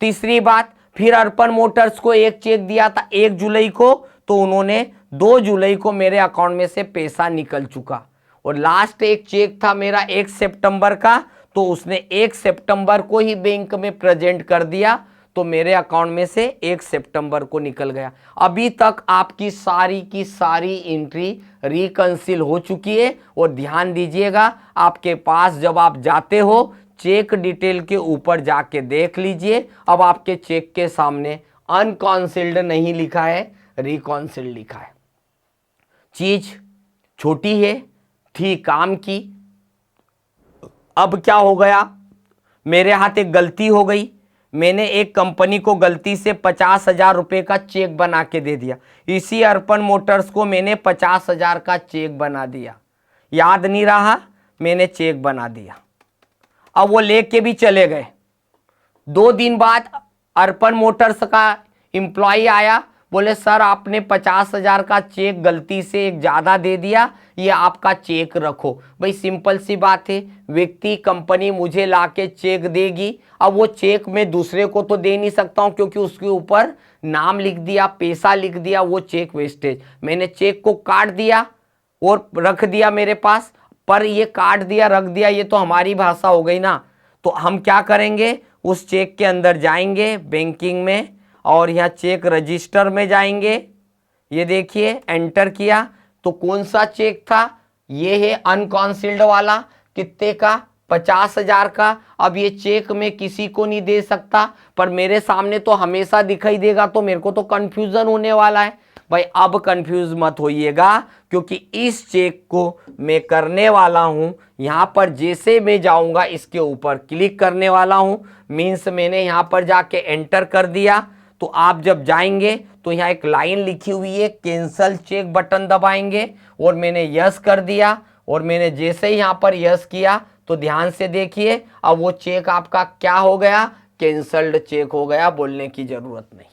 तीसरी बात, फिर अर्पण मोटर्स को एक चेक दिया था 1 जुलाई को, तो उन्होंने 2 जुलाई को मेरे अकाउंट में से पैसा निकल चुका। और लास्ट एक चेक था मेरा 1 सितंबर का, तो उसने 1 सितंबर को ही बैंक में प्रेजेंट कर दिया, तो मेरे अकाउंट में से 1 सितंबर को निकल गया। अभी तक आपकी सारी की सारी एंट्री रिकंसिल हो चुकी है। और ध्यान दीजिएगा, आपके पास जब आप जाते हो चेक डिटेल के ऊपर जाके देख लीजिए, अब आपके चेक के सामने अनकॉन्सिल्ड नहीं लिखा है, रिकॉन्सिल्ड लिखा है। चीज छोटी है, थी काम की। अब क्या हो गया, मेरे हाथ एक गलती हो गई, मैंने एक कंपनी को गलती से 50,000 रुपए का चेक बना के दे दिया। इसी अर्पण मोटर्स को मैंने 50,000 का चेक बना दिया, याद नहीं रहा, मैंने चेक बना दिया। अब वो लेके भी चले गए। 2 दिन बाद अर्पण मोटर्स का एम्प्लॉय आया, बोले सर आपने 50,000 का चेक गलती से एक ज़्यादा दे दिया, ये आपका चेक रखो। भाई सिंपल सी बात है, व्यक्ति कंपनी मुझे लाके चेक देगी, अब वो चेक मैं दूसरे को तो दे नहीं सकता हूँ, क्योंकि उसके ऊपर नाम लिख दिया, पैसा लिख दिया, वो चेक वेस्टेज। मैंने चेक को काट दिया और रख दिया मेरे पास, पर ये काट दिया रख दिया ये तो हमारी भाषा हो गई ना। तो हम क्या करेंगे, उस चेक के अंदर जाएंगे बैंकिंग में और यहाँ चेक रजिस्टर में जाएंगे। ये देखिए एंटर किया तो कौन सा चेक था, ये है अनकॉन्सिल्ड वाला, कितने का, 50,000 का। अब ये चेक मैं किसी को नहीं दे सकता, पर मेरे सामने तो हमेशा दिखाई देगा, तो मेरे को तो कंफ्यूजन होने वाला है। भाई अब कंफ्यूज मत होइएगा, क्योंकि इस चेक को मैं करने वाला हूं, यहां पर जैसे मैं जाऊंगा इसके ऊपर क्लिक करने वाला हूं, मीन्स मैंने यहां पर जाके एंटर कर दिया। तो आप जब जाएंगे तो यहाँ एक लाइन लिखी हुई है कैंसल चेक, बटन दबाएंगे और मैंने यस कर दिया। और मैंने जैसे ही यहाँ पर यस किया तो ध्यान से देखिए, अब वो चेक आपका क्या हो गया, कैंसल्ड चेक हो गया, बोलने की जरूरत नहीं।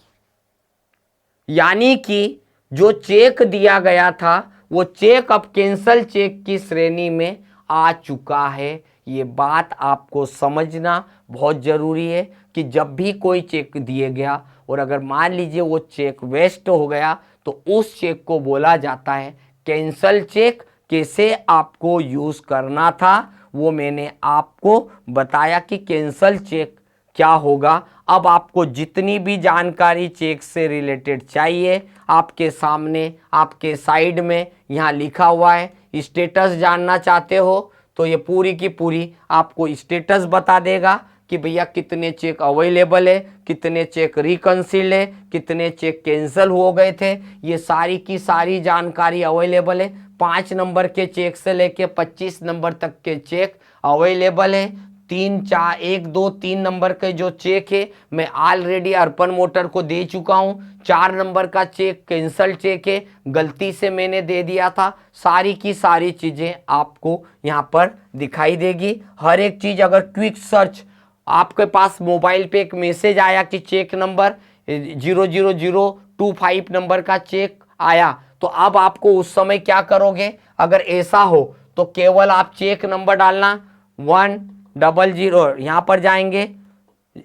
यानी कि जो चेक दिया गया था वो चेक अब कैंसल चेक की श्रेणी में आ चुका है। ये बात आपको समझना बहुत जरूरी है कि जब भी कोई चेक दिए गया और अगर मान लीजिए वो चेक वेस्ट हो गया तो उस चेक को बोला जाता है कैंसल चेक। कैसे आपको यूज करना था वो मैंने आपको बताया कि कैंसल चेक क्या होगा। अब आपको जितनी भी जानकारी चेक से रिलेटेड चाहिए आपके सामने, आपके साइड में यहाँ लिखा हुआ है। स्टेटस जानना चाहते हो तो ये पूरी की पूरी आपको स्टेटस बता देगा कि भैया कितने चेक अवेलेबल है, कितने चेक रिकंसिल्ड है, कितने चेक कैंसिल हो गए थे। ये सारी की सारी जानकारी अवेलेबल है। 5 नंबर के चेक से लेके 25 नंबर तक के चेक अवेलेबल है। 1 2 3 नंबर के जो चेक है मैं ऑलरेडी अर्पण मोटर को दे चुका हूं। 4 नंबर का चेक कैंसल चेक है, गलती से मैंने दे दिया था। सारी की सारी चीजें आपको यहाँ पर दिखाई देगी। हर एक चीज अगर क्विक सर्च आपके पास मोबाइल पे एक मैसेज आया कि चेक नंबर 00025 नंबर का चेक आया, तो अब आपको उस समय क्या करोगे, अगर ऐसा हो तो केवल आप चेक नंबर डालना 100, यहाँ पर जाएंगे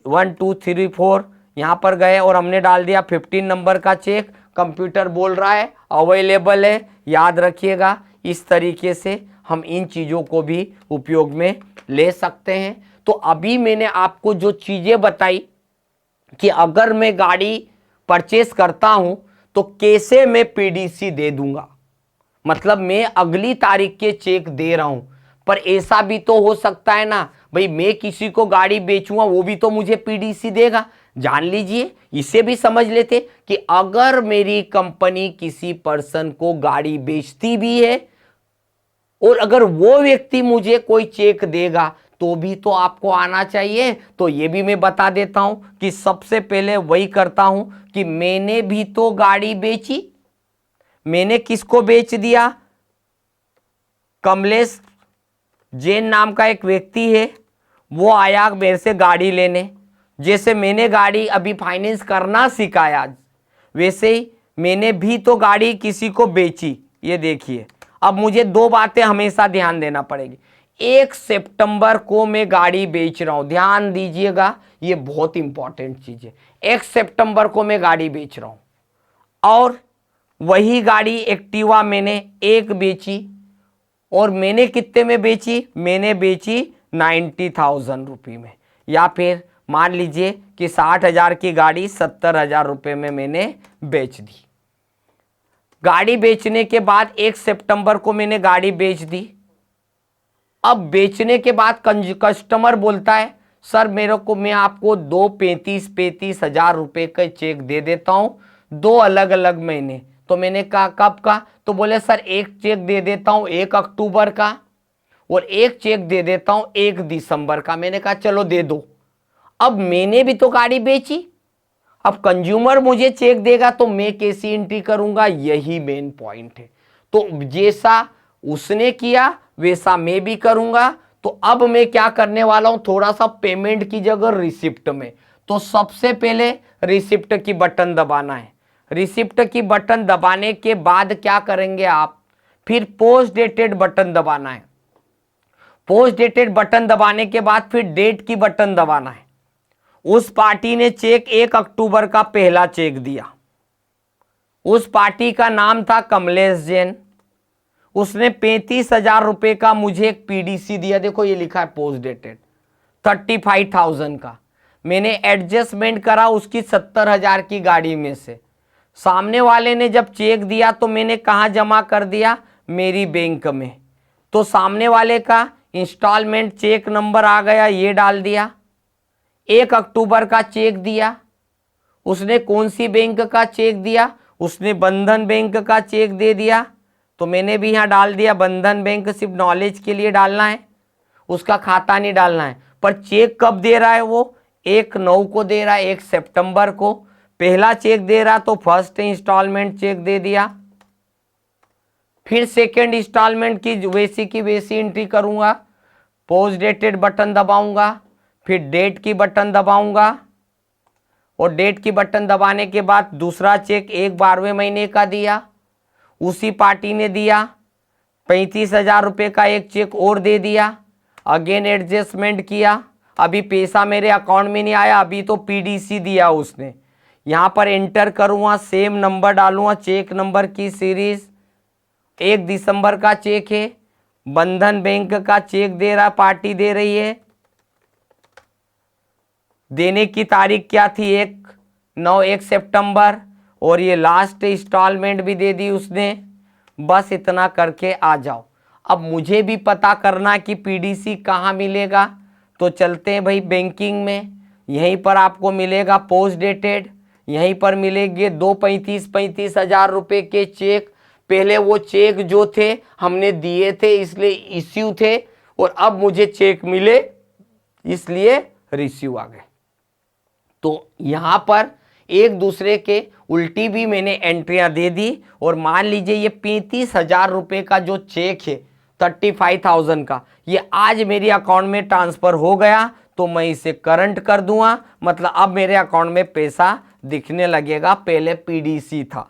1 2 3 4, यहाँ पर गए और हमने डाल दिया 15 नंबर का चेक। कंप्यूटर बोल रहा है अवेलेबल है, याद रखिएगा। इस तरीके से हम इन चीज़ों को भी उपयोग में ले सकते हैं। तो अभी मैंने आपको जो चीज़ें बताई कि अगर मैं गाड़ी परचेस करता हूं तो कैसे मैं पीडीसी दे दूंगा, मतलब मैं अगली तारीख के चेक दे रहा हूं। पर ऐसा भी तो हो सकता है ना भाई, मैं किसी को गाड़ी बेचूंगा वो भी तो मुझे पीडीसी देगा। जान लीजिए, इसे भी समझ लेते कि अगर मेरी कंपनी किसी पर्सन को गाड़ी बेचती भी है और अगर वो व्यक्ति मुझे कोई चेक देगा तो भी तो आपको आना चाहिए। तो ये भी मैं बता देता हूं कि सबसे पहले वही करता हूं कि मैंने भी तो गाड़ी बेची। मैंने किसको बेच दिया, कमलेश जैन नाम का एक व्यक्ति है, वो आया मेरे से गाड़ी लेने। जैसे मैंने गाड़ी अभी फाइनेंस करना सिखाया, वैसे ही मैंने भी तो गाड़ी किसी को बेची। ये देखिए, अब मुझे 2 बातें हमेशा ध्यान देना पड़ेगी। 1 सितंबर को मैं गाड़ी बेच रहा हूं, ध्यान दीजिएगा, ये बहुत इंपॉर्टेंट चीज है। 1 सितंबर को मैं गाड़ी बेच रहा हूं और वही गाड़ी एक्टिवा मैंने एक बेची, और मैंने कितने में बेची, मैंने बेची 90,000 रुपये में, या फिर मान लीजिए कि 60,000 की गाड़ी 70,000 रुपये में मैंने बेच दी। गाड़ी बेचने के बाद 1 सितंबर को मैंने गाड़ी बेच दी। अब बेचने के बाद कस्टमर बोलता है सर मेरे को, मैं आपको 35 हजार रुपये का चेक दे देता हूं 2 अलग अलग महीने। तो मैंने कहा कब का, तो बोले सर एक चेक दे देता हूं 1 अक्टूबर का और एक चेक दे देता हूं 1 दिसंबर का। मैंने कहा चलो दे दो। अब मैंने भी तो गाड़ी बेची, अब कंज्यूमर मुझे चेक देगा तो मैं कैसी एंट्री करूंगा, यही मेन पॉइंट है। तो जैसा उसने किया वैसा मैं भी करूंगा। तो अब मैं क्या करने वाला हूं, थोड़ा सा पेमेंट की जगह रिसिप्ट में। तो सबसे पहले रिसिप्ट की बटन दबाना है। रिसिप्ट की बटन दबाने के बाद क्या करेंगे आप, फिर पोस्ट डेटेड बटन दबाना है। पोस्ट डेटेड बटन दबाने के बाद फिर डेट की बटन दबाना है। उस पार्टी ने चेक 1 अक्टूबर का पहला चेक दिया। उस पार्टी का नाम था कमलेश जैन। उसने 35,000 रुपए का मुझे एक पीडीसी दिया। देखो ये लिखा है पोस्ट डेटेड 35,000 का। मैंने एडजस्टमेंट करा उसकी 70,000 की गाड़ी में से। सामने वाले ने जब चेक दिया तो मैंने कहाँ जमा कर दिया, मेरी बैंक में। तो सामने वाले का इंस्टॉलमेंट चेक नंबर आ गया, ये डाल दिया। 1 अक्टूबर का चेक दिया। उसने कौन सी बैंक का चेक दिया, उसने बंधन बैंक का चेक दे दिया। तो मैंने भी यहाँ डाल दिया बंधन बैंक, सिर्फ नॉलेज के लिए डालना है, उसका खाता नहीं डालना है। पर चेक कब दे रहा है वो, 1/9 को दे रहा है, 1 सितंबर को पहला चेक दे रहा, तो फर्स्ट इंस्टॉलमेंट चेक दे दिया। फिर सेकेंड इंस्टॉलमेंट की वैसी एंट्री करूंगा। पोस्ट डेटेड बटन दबाऊंगा, फिर डेट की बटन दबाऊंगा, और डेट की बटन दबाने के बाद दूसरा चेक 12वें महीने का दिया, उसी पार्टी ने दिया। 35,000 रुपये का एक चेक और दे दिया। अगेन एडजस्टमेंट किया, अभी पैसा मेरे अकाउंट में नहीं आया, अभी तो पीडीसी दिया उसने। यहाँ पर एंटर करूँगा, सेम नंबर डालूंगा, चेक नंबर की सीरीज 1 दिसंबर का चेक है, बंधन बैंक का चेक दे रहा, पार्टी दे रही है। देने की तारीख क्या थी, 1 सितंबर, और ये लास्ट इंस्टॉलमेंट भी दे दी उसने। बस इतना करके आ जाओ। अब मुझे भी पता करना कि पीडीसी कहाँ मिलेगा, तो चलते हैं भाई बैंकिंग में। यहीं पर आपको मिलेगा पोस्ट डेटेड, यहीं पर मिलेंगे 35,000 रुपये के चेक। पहले वो चेक जो थे हमने दिए थे इसलिए इश्यू थे, और अब मुझे चेक मिले इसलिए रिसीव आ गए। तो यहाँ पर एक दूसरे के उल्टी भी मैंने एंट्रियां दे दी, और मान लीजिए ये 35,000 रुपये का जो चेक है 35,000 का, ये आज मेरे अकाउंट में ट्रांसफर हो गया, तो मैं इसे करंट कर दूंगा, मतलब अब मेरे अकाउंट में पैसा दिखने लगेगा। पहले पीडीसी था,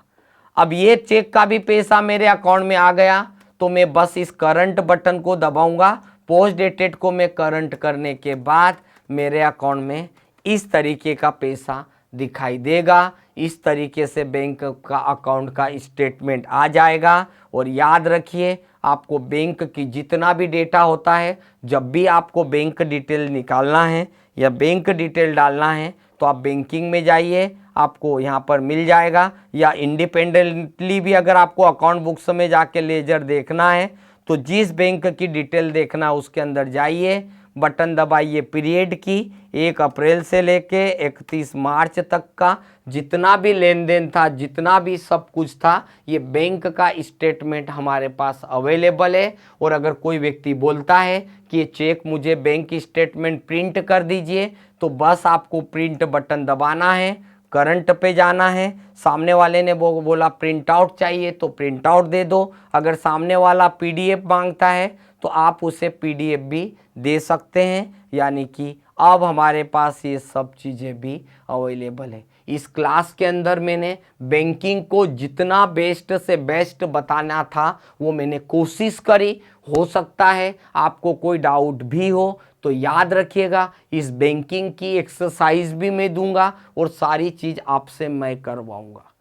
अब ये चेक का भी पैसा मेरे अकाउंट में आ गया, तो मैं बस इस करंट बटन को दबाऊंगा। पोस्ट डेटेड को मैं करंट करने के बाद मेरे अकाउंट में इस तरीके का पैसा दिखाई देगा। इस तरीके से बैंक का अकाउंट का स्टेटमेंट आ जाएगा। और याद रखिए, आपको बैंक की जितना भी डेटा होता है, जब भी आपको बैंक डिटेल निकालना है या बैंक डिटेल डालना है, तो आप बैंकिंग में जाइए, आपको यहाँ पर मिल जाएगा। या इंडिपेंडेंटली भी अगर आपको अकाउंट बुक्स में जाके लेजर देखना है, तो जिस बैंक की डिटेल देखना उसके अंदर जाइए, बटन दबाइए पीरियड की, 1 अप्रैल से लेके 31 मार्च तक का जितना भी लेन देन था, जितना भी सब कुछ था, ये बैंक का स्टेटमेंट हमारे पास अवेलेबल है। और अगर कोई व्यक्ति बोलता है कि ये चेक मुझे बैंक स्टेटमेंट प्रिंट कर दीजिए, तो बस आपको प्रिंट बटन दबाना है, करंट पे जाना है। सामने वाले ने बोला प्रिंट आउट चाहिए, तो प्रिंट आउट दे दो। अगर सामने वाला पीडीएफ मांगता है, तो आप उसे पीडीएफ भी दे सकते हैं। यानी कि अब हमारे पास ये सब चीज़ें भी अवेलेबल है। इस क्लास के अंदर मैंने बैंकिंग को जितना बेस्ट से बेस्ट बताना था वो मैंने कोशिश करी। हो सकता है आपको कोई डाउट भी हो, तो याद रखिएगा, इस बैंकिंग की एक्सरसाइज भी मैं दूंगा और सारी चीज़ आपसे मैं करवाऊंगा।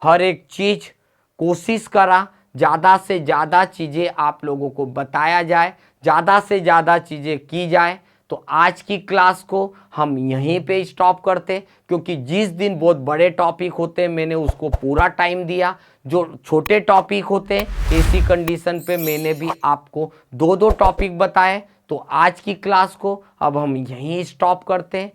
हर एक चीज़ कोशिश करा ज़्यादा से ज़्यादा चीज़ें आप लोगों को बताया जाए, ज़्यादा से ज़्यादा चीज़ें की जाए। तो आज की क्लास को हम यहीं पे स्टॉप करते, क्योंकि जिस दिन बहुत बड़े टॉपिक होते हैं मैंने उसको पूरा टाइम दिया, जो छोटे टॉपिक होते हैं ऐसी कंडीशन पे मैंने भी आपको 2-2 टॉपिक बताए। तो आज की क्लास को अब हम यहीं स्टॉप करते हैं।